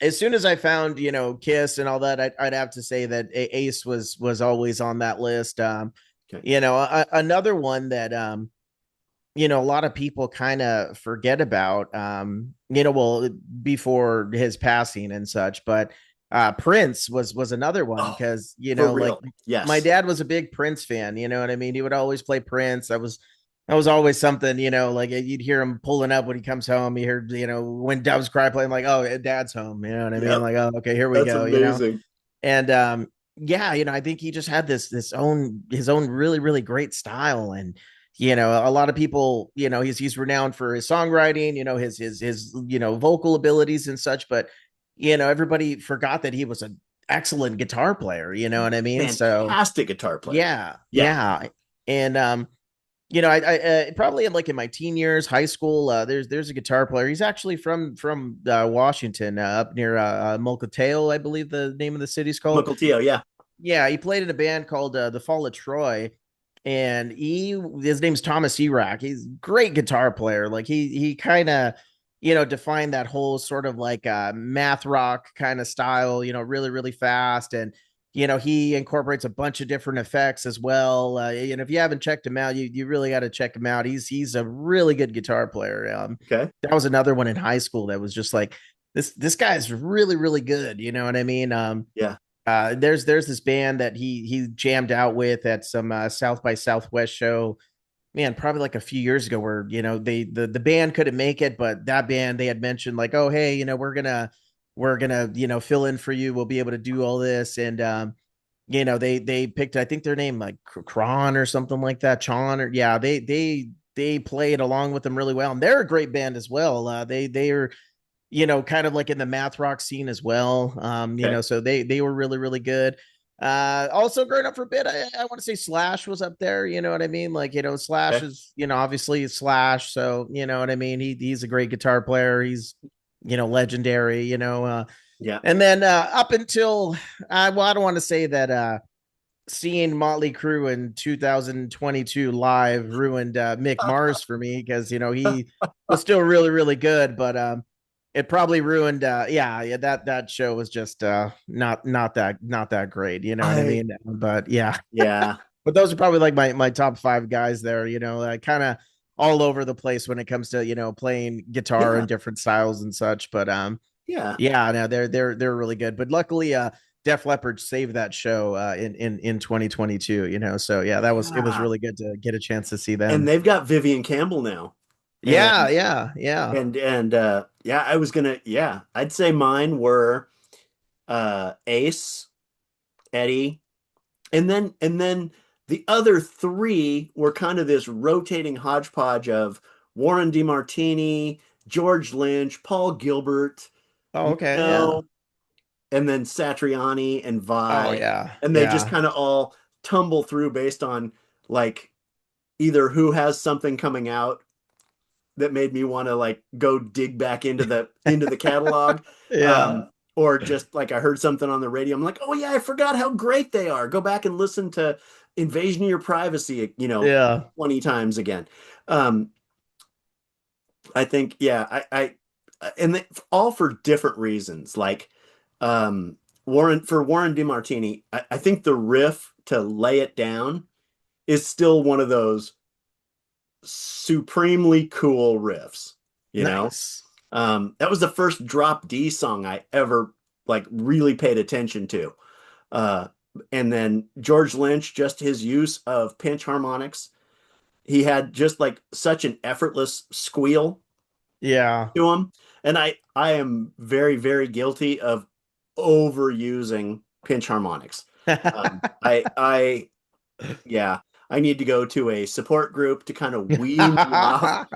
as soon as I found, Kiss and all that, I'd have to say that Ace was always on that list. Okay. Another one that a lot of people kind of forget about, well, before his passing and such, but Prince was another one Oh, because, for like real. my Yes. dad was a big Prince fan, you know what I mean? He would always play Prince. That was always something, like you'd hear him pulling up when he comes home. You heard, when Doves Cry playing, like, oh, dad's home, you know what I mean? Yep. Like, oh, okay, here we That's go. amazing. And yeah, I think he just had his own really really great style, and a lot of people, he's renowned for his songwriting, his vocal abilities and such, but everybody forgot that he was an excellent guitar player, you know what I mean? So Fantastic guitar player. yeah, Yeah. yeah. And I probably in like in my teen years, high school, there's a guitar player. He's actually from Washington, up near Mukilteo, I believe the name of the city's called. Mukilteo, yeah. Yeah, he played in a band called the Fall of Troy, and his name's Thomas Erak. He's a great guitar player. Like he kind of defined that whole sort of like math rock kind of style. Really really fast, and he incorporates a bunch of different effects as well. If you haven't checked him out, you really got to check him out. He's a really good guitar player. Okay. That was another one in high school that was just like this guy's really really good. You know what I mean? Yeah. There's this band that he jammed out with at some South by Southwest show, man, probably like a few years ago, where the band couldn't make it, but that band they had mentioned like, oh hey, we're gonna fill in for you. We'll be able to do all this, and they picked, I think their name like Kron or something like that, Chon, or yeah, they played along with them really well, and they're a great band as well. They are kind of like in the math rock scene as well. Okay. So they were really, really good. Also growing up for a bit, I want to say Slash was up there, you know what I mean? Like, Slash Okay. is, obviously Slash. So, you know what I mean? He's a great guitar player. He's, legendary, Yeah. and then up until well, I don't want to say that seeing Motley Crue in 2022 live ruined Mick Mars for me, because he was still really really good, but it probably ruined yeah, that show was just not that great, you know what I I mean? But yeah, Yeah. but those are probably like my top five guys there, kind of all over the place when it comes to playing guitar in Yeah. different styles and such, but Yeah. yeah, no, they're really good. But luckily, Def Leppard saved that show in 2022. So yeah, it was Yeah. really good to get a chance to see And them. they've got Vivian Campbell now. Yeah, And yeah, yeah. yeah, I'd say mine were Ace, Eddie, and then the other three were kind of this rotating hodgepodge of Warren DeMartini, George Lynch, Paul Gilbert, Oh, you okay, yeah. know, and then Satriani and Oh, Vi, yeah, and they just yeah, kind of all tumble through based on like either who has something coming out that made me want to like go dig back into the catalog, yeah, or just like I heard something on the radio. I'm like, oh yeah, I forgot how great they are. Go back and listen to Invasion of Your Privacy, yeah. 20 times again. Um, I think, yeah, and all for different reasons. Like, Warren DeMartini, I think the riff to Lay It Down is still one of those supremely cool riffs. you know. Nice. That was the first drop D song I ever like really paid attention to. Uh, and then George Lynch, just his use of pinch harmonics. He had just like such an effortless squeal Yeah. to him. And I am very, very guilty of overusing pinch harmonics. I yeah, I need to go to a support group to kind of wean me off.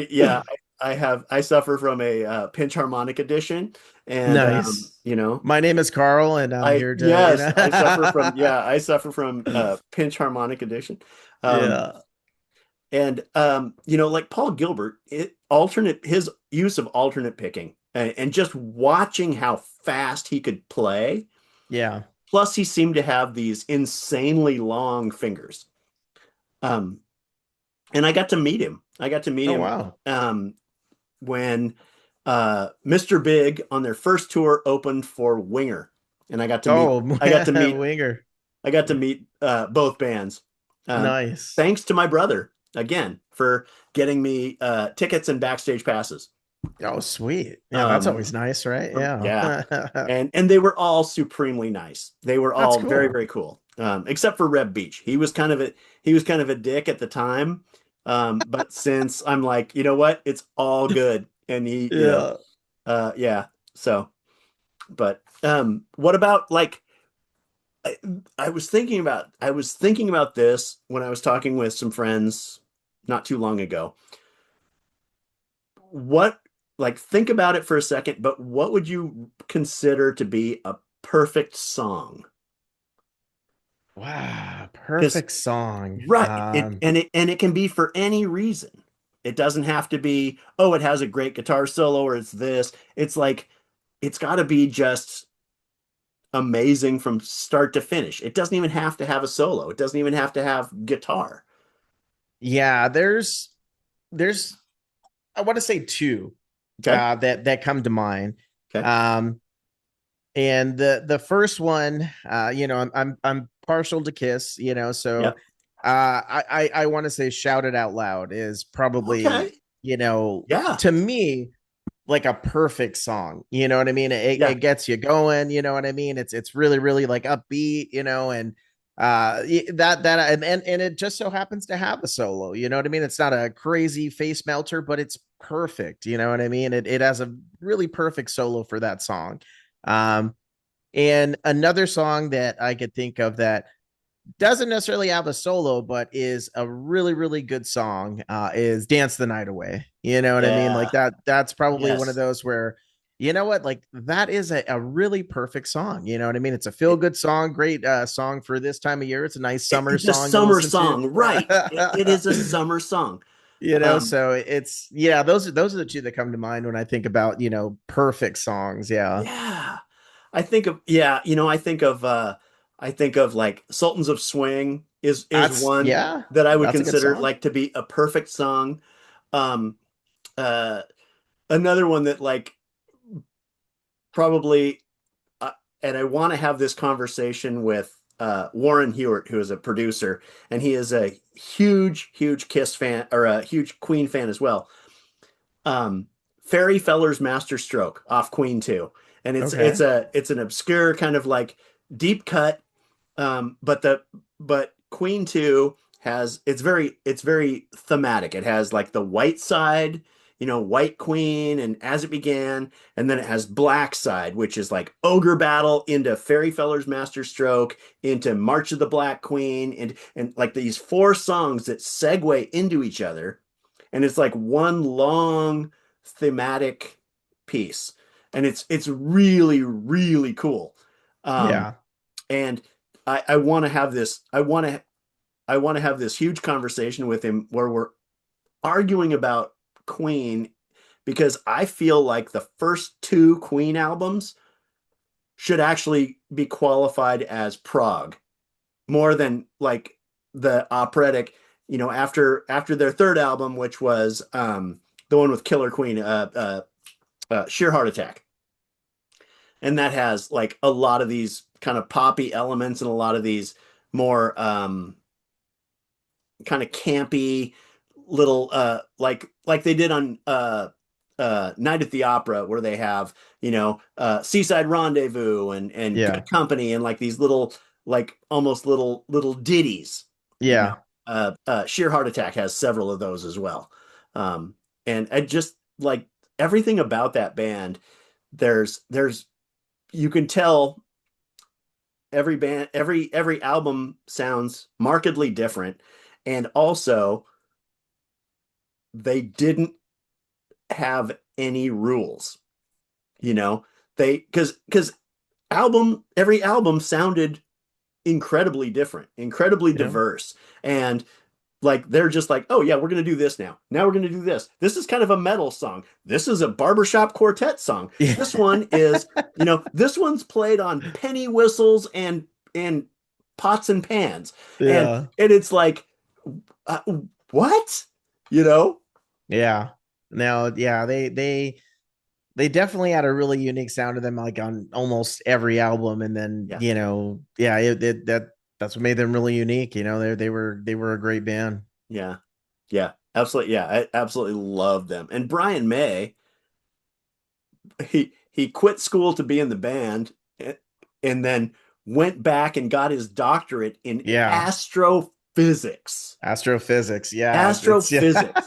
Yeah, I suffer from a pinch harmonic addiction, and Nice. you know, My name is Carl, and I'm I here to, yes, I suffer from I suffer from pinch harmonic addiction. Um, Yeah. and you know, like Paul Gilbert, his use of alternate picking and just watching how fast he could play. Yeah. Plus, he seemed to have these insanely long fingers. Um, and I got to meet him. I got to meet Oh, him wow. when Mr. Big on their first tour opened for Winger, and Oh, winger. I got to meet both bands. Nice. Thanks to my brother again for getting me tickets and backstage passes. Oh, sweet. Yeah, that's Um, always nice, right? Yeah. yeah, and they were all supremely nice. They were That's all very, cool. very cool. Except for Reb Beach. He was kind of a dick at the time. But since I'm like, you know what, it's all good, and he, you know, Yeah. yeah. So, but what about like I, I was thinking about this when I was talking with some friends not too long ago. What like think about it for a second, but what would you consider to be a perfect song? Wow. Because Perfect song. right, it can be for any reason. It doesn't have to be, oh, it has a great guitar solo or it's this. It's like it's got to be just amazing from start to finish. It doesn't even have to have a solo. It doesn't even have to have guitar. Yeah, there's I want to say two Okay. that come to mind. Okay. Um and the first one, I'm partial to Kiss, so Yep. I want to say Shout It Out Loud is probably, Okay. you know, Yeah. to me like a perfect song. You know what I mean? It Yeah. gets you going, you know what I mean? It's really, really like upbeat, and and it just so happens to have a solo, you know what I mean? It's not a crazy face melter, but it's perfect, you know what I mean? It has a really perfect solo for that song. Um, and another song that I could think of that doesn't necessarily have a solo, but is a really, really good song, is Dance the Night Away. You know what I mean? Yeah. Like that's probably one of Yes. those where, you know what, like that is a really perfect song. You know what I mean? It's a feel It, good song, great song for this time of year. It's a nice summer it's a song to summer listen to. song, right? It is a summer song. Um, So it's, yeah, those are the two that come to mind when I think about, perfect songs. Yeah. yeah. I think of like Sultans of Swing is one Yeah, that I would that's a good consider song. like to be a perfect song. Um, uh, Another one that like probably uh, and I want to have this conversation with Warren Hewitt, who is a producer, and he is a huge, huge Kiss fan or a huge Queen fan as well. Um, Fairy Feller's Master Stroke off Queen 2. And Okay. it's an obscure kind of like deep cut. But but Queen 2 has it's very thematic. It has like the white side, you know, White Queen and As It Began, and then it has Black Side, which is like Ogre Battle into Fairy Feller's Master Stroke, into March of the Black Queen, and like these four songs that segue into each other, and it's like one long thematic piece, and it's really, really cool. Um, Yeah. and I want to have this. I want to have this huge conversation with him where we're arguing about Queen because I feel like the first two Queen albums should actually be qualified as prog more than like the operatic. You know, after their third album, which was the one with Killer Queen, Sheer Heart Attack, and that has like a lot of these kind of poppy elements and a lot of these more kind of campy, little like they did on Night at the Opera, where they have, Seaside Rendezvous and Yeah. Good Company, and like these little, like almost little ditties. Yeah. Sheer Heart Attack has several of those as well. And I just like everything about that band. There's you can tell every album sounds markedly different, and also they didn't have any rules. You know, they because every album sounded incredibly different, incredibly Yeah. diverse, and like they're just like, oh yeah, we're gonna do this now. Now we're gonna do this. This is kind of a metal song. This is a barbershop quartet song. Yeah. This one is, this one's played on penny whistles and pots and pans, and Yeah. it's like, uh, what, you know? Yeah. Now, yeah, they definitely had a really unique sound to them, like on almost every album. And then, Yeah, yeah, that's what made them really unique. They were a great band. yeah, yeah, absolutely. Yeah, I absolutely love them. And Brian May, he quit school to be in the band, and then went back and got his doctorate in Yeah. astrophysics. Astrophysics. Yeah. It's yeah. Astrophysics.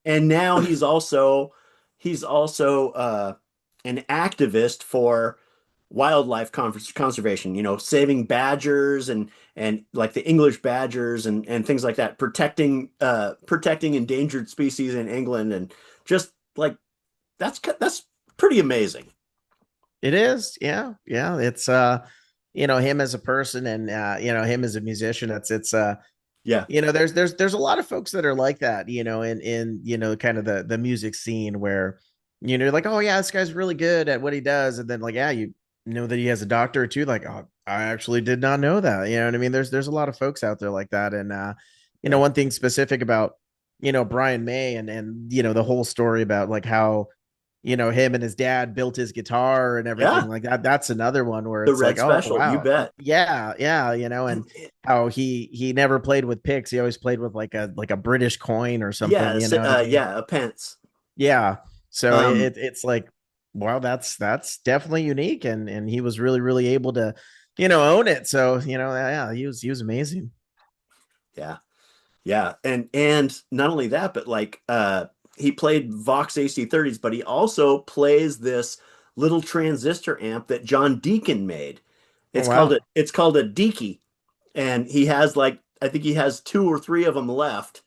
And now he's also an activist for wildlife conservation, saving badgers and like the English badgers and things like that, protecting endangered species in England, and just like that's pretty amazing. It is. Yeah. Yeah. It's him as a person, and him as a musician. It's Yeah. there's a lot of folks that are like that, in kind of the music scene where, you're like, oh yeah, this guy's really good at what he does. And then like, yeah, you know that he has a doctorate too. Like, oh, I actually did not know that. You know what I mean? There's a lot of folks out there like that. And Yeah. one thing specific about, Brian May and the whole story about like how, him and his dad built his guitar and everything Yeah. like that. That's another one where The it's like, Red oh Special, you wow. bet. Yeah, yeah, And and how he never played with picks. He always played with like a British coin or something, yeah, you know what I mean? yeah, a pence. Yeah. So Um, it's like, wow, that's definitely unique, and he was really really able to, own it. So, yeah, he was amazing. yeah. Yeah, and not only that, but like he played Vox AC30s, but he also plays this little transistor amp that John Deacon made. Oh It's wow. called a Deaky, and he has like, I think he has two or three of them left.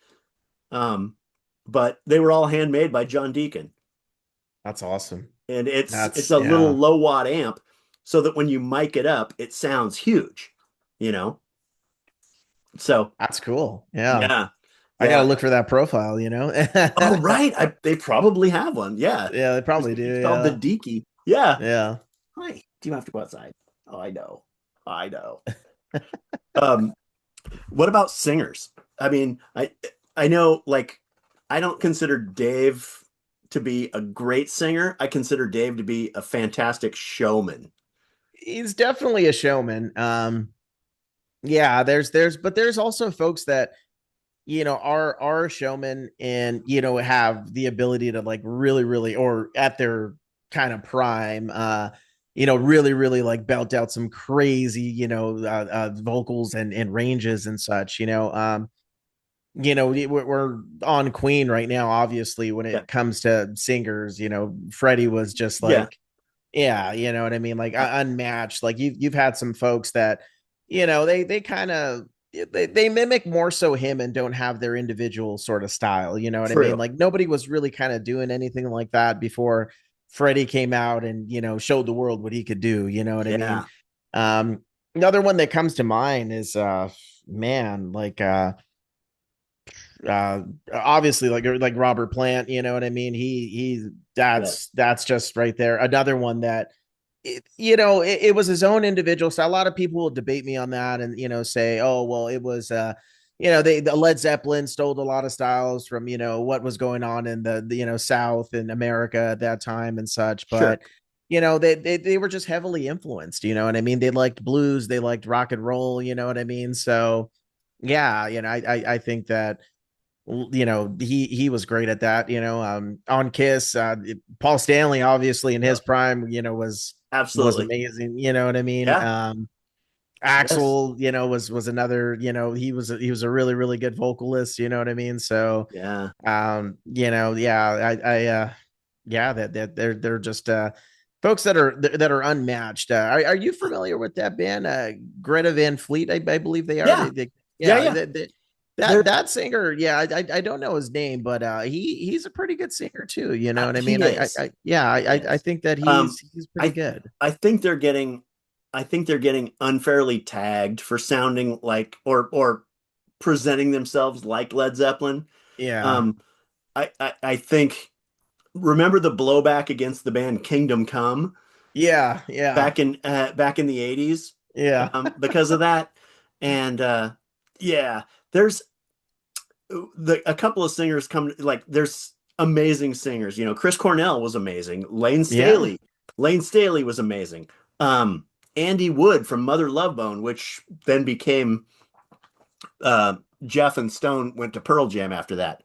Um, but they were all handmade by John Deacon, That's awesome. and it's That's a little yeah. low watt amp, so that when you mic it up, it sounds huge. You know, so That's cool. Yeah. yeah, I got to yeah. look for that profile, Oh, right. They probably have one. Yeah. Yeah, they probably do. It's called the Yeah. Deaky. Yeah. Yeah. Hi. Do you have to go outside? Oh, I know. I know. Um, what about singers? I mean, I know, like, I don't consider Dave to be a great singer. I consider Dave to be a fantastic showman. He's definitely a showman. Yeah, but there's also folks that, are showmen and, have the ability to like really, really, or at their kind of prime, really, really like belt out some crazy, vocals and ranges and such, we're on Queen right now, obviously, when Yeah. it comes to singers. Freddie was just Yeah. like, yeah, you know what I mean? Like I- unmatched. Like you've had some folks that, they kind of they mimic more so him and don't have their individual sort of style. You know what I mean? True. Like nobody was really kind of doing anything like that before Freddie came out and, showed the world what he could do. You know what I mean? Yeah. Another one that comes to mind is man, like uh obviously like Robert Plant, you know what I mean? He Yeah. that's just right there. Another one that it was his own individual style. A lot of people will debate me on that and, say, oh, well, it was the Led Zeppelin stole a lot of styles from, what was going on in the South in America at that time and such. Sure. But they were just heavily influenced, you know what I mean? They liked blues, they liked rock and roll, you know what I mean? So yeah, I think that he was great at that, on Kiss. Paul Stanley, obviously in his Yep. prime, was Absolutely. amazing. You know what I mean? Yeah. Yes. Axel, was another, he was a really, really good vocalist, you know what I mean? So, Yeah. yeah, yeah, that they're just folks that are unmatched. Are you familiar with that band, Greta Van Fleet? I believe they are. Yeah. Yeah. Yeah, Yeah. There. that singer. Yeah, I don't know his name, but he's a pretty good singer too. You know what I mean? He is. Yeah, He I is. think that Um, he's pretty I good. I think they're getting unfairly tagged for sounding like or presenting themselves like Led Zeppelin. Yeah, Um, I think remember the blowback against the band Kingdom Come yeah, yeah, back in the 80s yeah, because of that. And yeah, there's a couple of singers come like there's amazing singers. Chris Cornell was amazing. yeah, Lane Staley was amazing. Um, Andy Wood from Mother Love Bone, which then became Jeff and Stone went to Pearl Jam after that.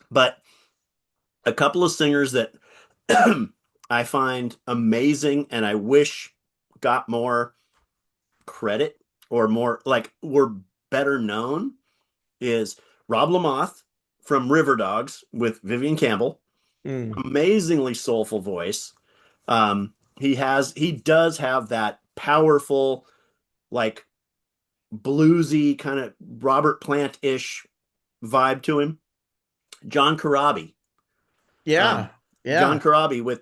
But a couple of singers that I find amazing and I wish got more credit or more like were better known is Rob Lamoth from River Dogs with Vivian Campbell. mm, Amazingly soulful voice. He does have that powerful, like bluesy kind of Robert Plant ish vibe to him. John Corabi, um, yeah, John yeah, Corabi with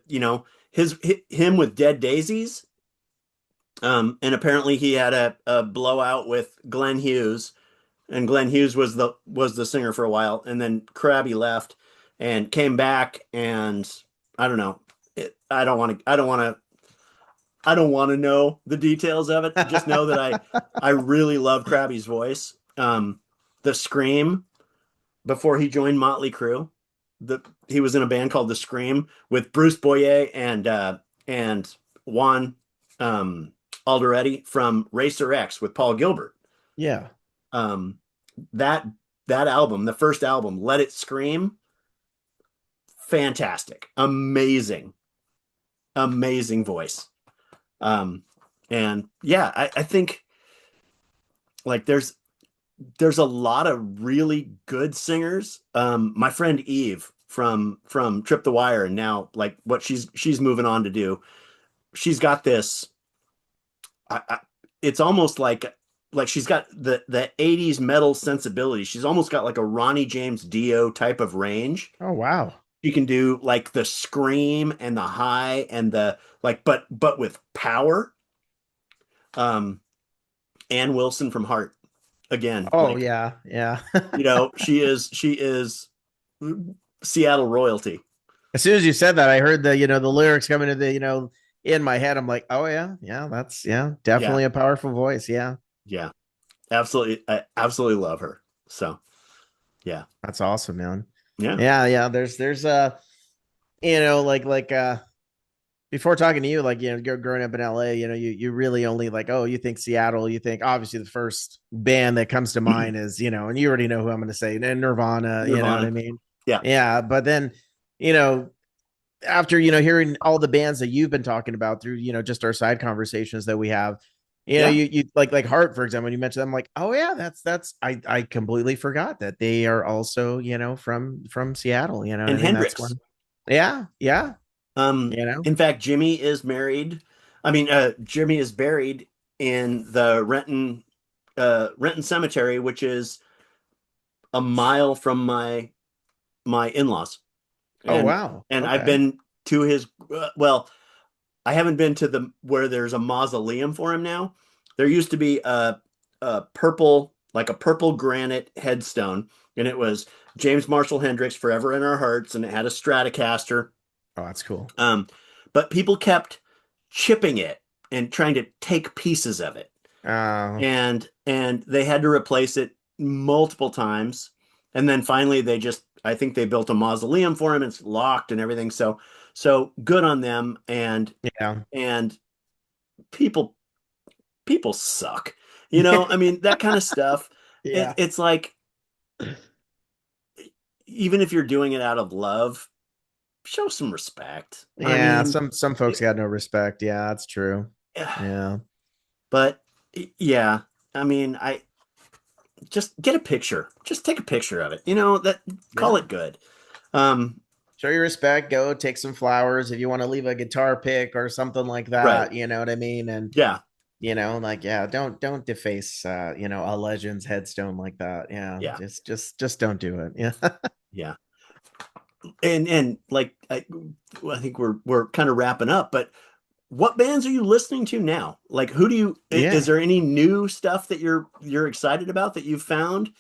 him with Dead Daisies. And apparently he had a blowout with Glenn Hughes, and Glenn Hughes was the singer for a while, and then Krabby left and came back, and I don't know. I don't want to know the details of it. Just know that I really love Krabby's voice. The scream before he joined Motley Crue, he was in a band called The Scream with Bruce Boyer and Juan um, Alderete from Racer X with Paul Gilbert. yeah. Um, that that album, the first album, Let It Scream, fantastic, amazing voice. Um, and yeah, I think like there's a lot of really good singers. My friend Eve from Trip the Wire, and now like what she's moving on to do. She's got this. It's almost like she's got the 80s metal sensibility. She's almost got like a Ronnie James Dio type of range. Oh wow. She can do like the scream and the high and the like, but with power. Um, Ann Wilson from Heart again, Oh like yeah, yeah. she is Seattle royalty. As soon as you said that, I heard the lyrics coming to in my head. I'm like, oh yeah, yeah, that's Yeah, definitely a powerful voice. Yeah, yeah, absolutely. I absolutely love her. So yeah, that's awesome, man. yeah, Yeah, yeah. There's before talking to you, like growing up in LA, you really only like, oh, you think Seattle, you think obviously the first band that comes to mind is and you already know who I'm going to say, Nirvana. You know what I Nirvana. mean? Yeah, Yeah, but then you know after hearing all the bands that you've been talking about through just our side conversations that we have, yeah, you like Heart, for example, when you mentioned them, I'm like, oh yeah, that's I completely forgot that they are also from Seattle. You know what I and mean? That's Hendrix. one. Yeah, yeah. You know. In fact, Jimmy is married. I mean, Jimmy is buried in the Renton Cemetery, which is a mile from my in-laws. Oh And wow. I've Okay. been to his well, I haven't been to the where there's a mausoleum for him now. There used to be a purple, like a purple granite headstone, and it was James Marshall Hendrix, Forever in Our Hearts, and it had a Stratocaster. Oh, that's cool. Um, but people kept chipping it and trying to take pieces of it, Uh, and they had to replace it multiple times, and then finally I think they built a mausoleum for him. It's locked and everything, so good on them. yeah. And people people suck. I mean that kind of stuff. Yeah. it's like, even if you're doing it out of love, show some respect. I Yeah, mean, some folks got no respect. Yeah, that's true. Yeah. but yeah, I mean, I just get a picture. Just take a picture of it. That, call Yeah. it good. Um, Show your respect, go take some flowers if you want to leave a guitar pick or something like right. that, you know what I mean? And Yeah. like yeah, don't deface a legend's headstone like that. Yeah, Yeah. just don't do it. Yeah. Yeah. And like, I think we're kind of wrapping up, but what bands are you listening to now? Like, who do you, is Yeah. there any new stuff that you're excited about that you've found?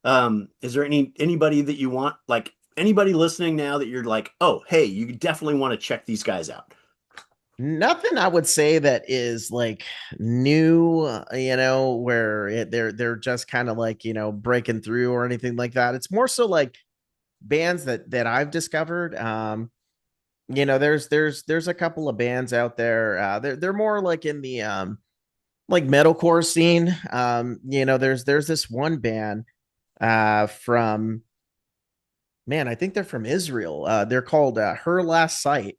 Is there anybody that you want, like anybody listening now that you're like, oh, hey, you definitely want to check these guys out? Nothing I would say that is like new, where they're just kind of like, breaking through or anything like that. It's more so like bands that I've discovered. There's a couple of bands out there. They're more like in the like metalcore scene. There's this one band from, man, I think they're from Israel. They're called Her Last Sight,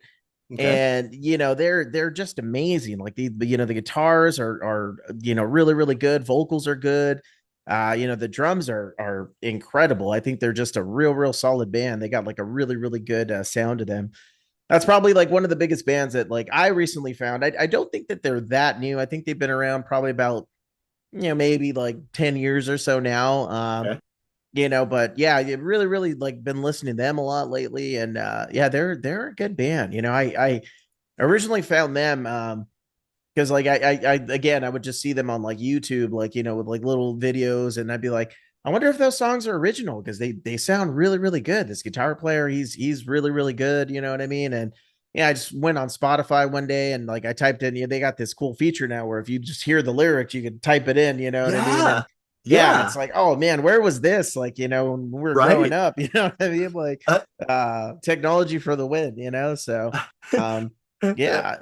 Okay. and they're just amazing. Like the guitars are really really good. Vocals are good. The drums are incredible. I think they're just a real solid band. They got like a really really good sound to them. That's probably like one of the biggest bands that like I recently found. I don't think that they're that new. I think they've been around probably about maybe like 10 years or so now. Okay. But yeah, you really really like been listening to them a lot lately, and yeah, they're a good band. I originally found them because like I again I would just see them on like YouTube, like with like little videos, and I'd be like, I wonder if those songs are original because they sound really really good. This guitar player, he's really really good. You know what I mean? And yeah, I just went on Spotify one day and like I typed in, they got this cool feature now where if you just hear the lyrics, you can type it in. You know what I mean? And Yeah. yeah, and it's Yeah. like, oh man, where was this? Like, when we were growing Right. up, you know what I mean? Like, Uh, technology for the win. So, um, yeah,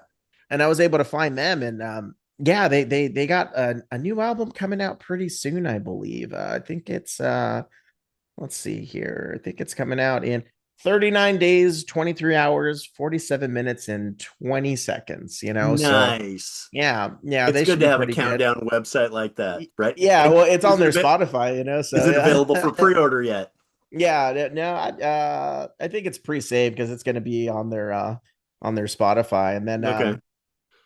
and I was able to find them, and yeah, they got a new album coming out pretty soon, I believe. I think it's let's see here. I think it's coming out in 39 days, 23 hours, 47 minutes, and 20 seconds. So nice. yeah, It's they good should to be have a pretty good. countdown website like that, right? Yeah, And well, it's on is it their a bit, Spotify, is so it yeah. available for pre-order yet? Yeah, no, I think it's pre-saved because it's going to be on their Spotify. And then Okay.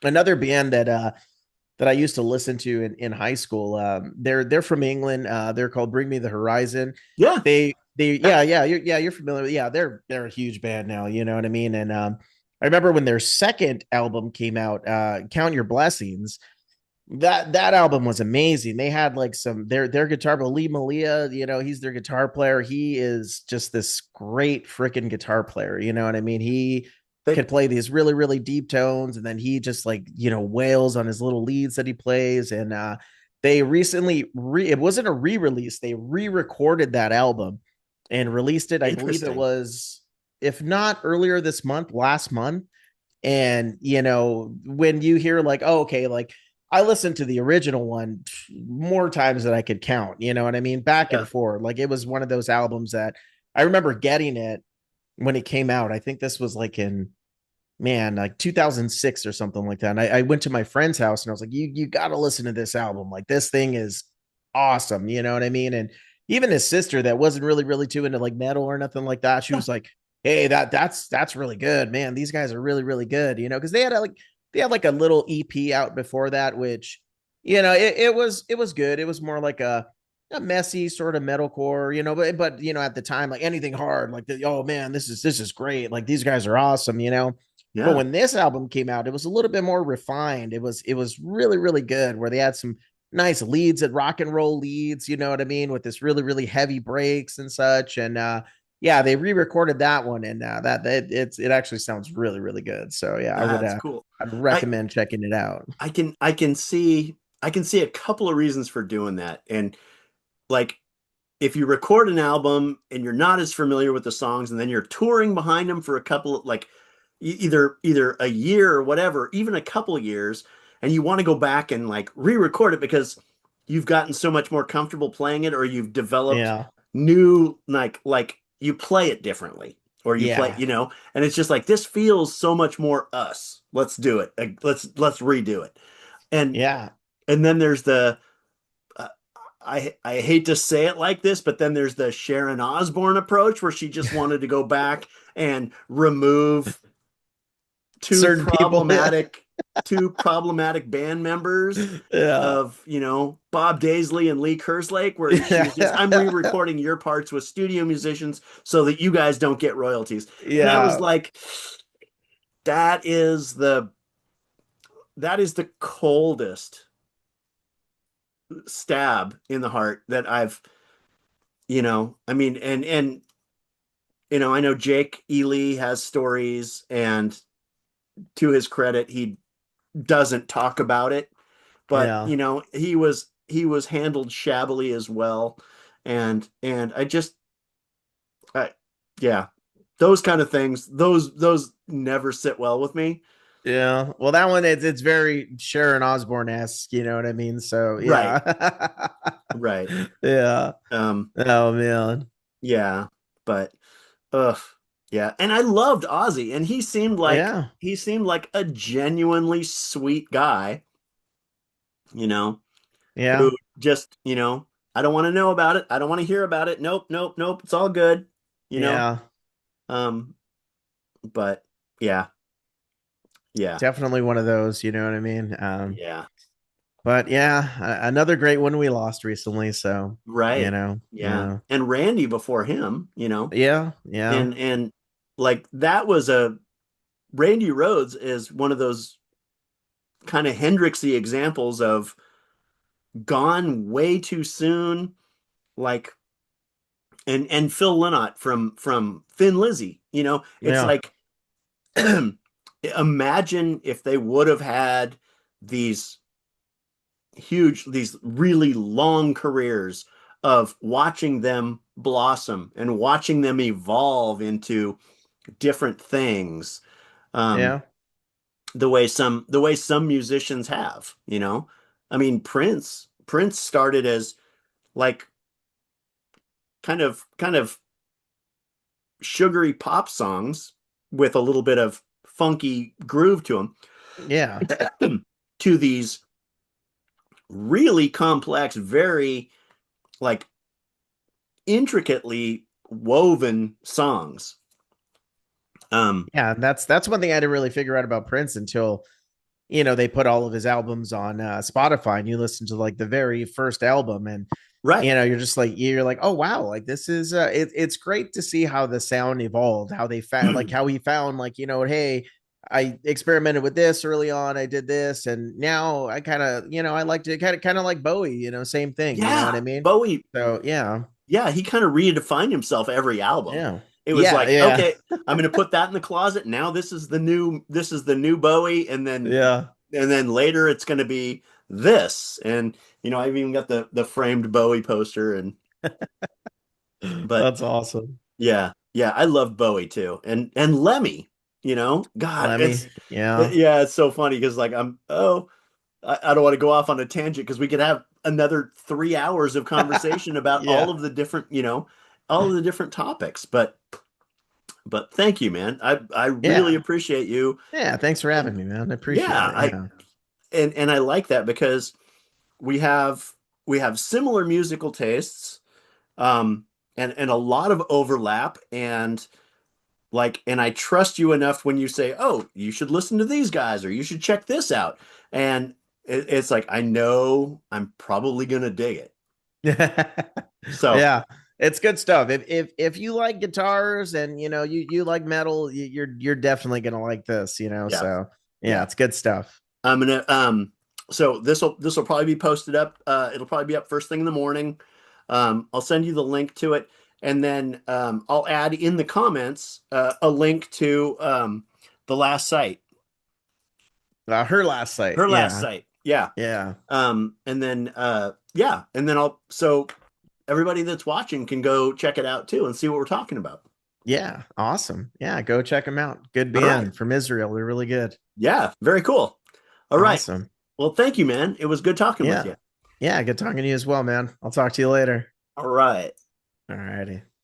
another band that I used to listen to in high school. They're from England. They're called Bring Me the Horizon. Yeah. They Yeah. you're familiar. Yeah, they're a huge band now. You know what I mean? And I remember when their second album came out, Count Your Blessings. That album was amazing. They had like their guitar, but Lee Malia, he's their guitar player. He is just this great freaking guitar player. You know what I mean? He They could play these really, really deep tones, and then he just like, wails on his little leads that he plays. And they recently it wasn't a re-release, they re-recorded that album and released it. I believe it interesting. was, if not earlier this month, last month. And when you hear like, oh, okay, like I listened to the original one more times than I could count, you know what I mean? Back Yeah. and forth. Like it was one of those albums that I remember getting it when it came out. I think this was like in, man, like 2006 or something like that. And I went to my friend's house and I was like, you got to listen to this album. Like this thing is awesome. You know what I mean? And even his sister that wasn't really, really too into like metal or nothing like that, she was like, hey, that's really good, man. These guys are really, really good, because they had like a little EP out before that, which, it was good. It was more like a messy sort of metalcore, but at the time, like anything hard, like oh man, this is great. Like these guys are awesome, But Yeah. when this album came out, it was a little bit more refined. It was really, really good, where they had some nice leads at rock and roll leads, you know what I mean, with this really, really heavy breaks and such. And yeah, they re-recorded that one, and it actually sounds really, really good. So yeah, That's cool. I'd I recommend checking it out. I can see a couple of reasons for doing that. And like, if you record an album and you're not as familiar with the songs, and then you're touring behind them for a couple of, like, either a year or whatever, even a couple of years, and you want to go back and like re-record it, because you've gotten so much more comfortable playing it, or you've developed Yeah. new like you play it differently, or you play, Yeah. and it's just like this feels so much more us. Let's do it. Let's redo it. And Yeah. and then there's the uh, I hate to say it like this, but then there's the Sharon Osbourne approach where she just wanted to go back and remove two Certain people. Yeah. problematic two problematic band members Yeah. of Bob Daisley and Lee Kerslake, where she was just, I'm re-recording your parts with studio musicians so that you guys don't get royalties. And I was Yeah. like, that is the coldest stab in the heart that I mean, and I know Jake Ely has stories, and to his credit, he doesn't talk about it, but Yeah. he was handled shabbily as well. And I yeah, those kind of things, those never sit well with me. Yeah. Well, that one it's very Sharon Osbourne-esque, you know what I mean? So Right, yeah. right. Yeah. um Oh man. yeah, but ugh, yeah. And I loved Ozzy, and Yeah. he seemed like a genuinely sweet guy, you know who Yeah. just, I don't want to know about it. I don't want to hear about it. Nope, nope, nope. It's all good. You know. Yeah. Um, but yeah, yeah, Definitely one of those, you know what I mean? yeah. But yeah, another great one we lost recently. So, you Right. know, Yeah. yeah. And Randy before him, Yeah. Yeah. and like that was a Randy Rhoads is one of those kind of Hendrixy examples of gone way too soon. Like, and Phil Lynott from Thin Lizzy, it's Yeah. like imagine if they would have had these these really long careers of watching them blossom and watching them evolve into different things. Um, Yeah. the way some musicians have, I mean, Prince started as like kind of sugary pop songs with a little bit of funky groove to Yeah. them to these really complex, very like intricately woven songs. Um, Yeah. That's one thing I didn't really figure out about Prince until they put all of his albums on Spotify and you listen to like the very first album and right. you're like, oh wow, like this is it's great to see how the sound evolved, how they found like how he found like, hey, I experimented with this early on, I did this, and now I kind of, I like to kind of like Bowie, same thing, you know what Yeah, I mean? Bowie. So yeah. Yeah, he kind of redefined himself every album. Yeah. It was Yeah. like, Yeah. okay, I'm going to put that in the closet. Now this is the new Bowie, and then Yeah. later it's going to be this. And I've even got the framed Bowie poster. But That's awesome. yeah, yeah, I love Bowie too, and Lemmy. God, Lemmy. Yeah. yeah, it's so funny because like I don't want to go off on a tangent because we could have another 3 hours of conversation about Yeah. all of the different topics. But thank you, man. I really Yeah. appreciate you. Yeah. Thanks for And having me, man. I appreciate yeah, it. I Yeah. and I like that because we have we have similar musical tastes, um, and a lot of overlap. And I trust you enough when you say, "Oh, you should listen to these guys," or "You should check this out." And it's like I know I'm probably gonna dig it. So Yeah, it's good stuff. If you like guitars and you like metal, you're definitely gonna like this. yeah, So yeah, yeah. it's good stuff. I'm gonna So this will probably be posted up. It'll probably be up first thing in the morning. I'll send you the link to it, and then I'll add in the comments a link to the last site, Her last site. her last Yeah, site. Yeah. yeah, And then yeah, and then I'll so everybody that's watching can go check it out too and see what we're talking about. yeah. Awesome. Yeah, go check them out. Good All right. band from Israel. They're really good. Yeah, very cool. All right. Awesome. Well, thank you, man. It was good talking with Yeah. you. Yeah, good talking to you as well, man. I'll talk to you later. All right. All righty.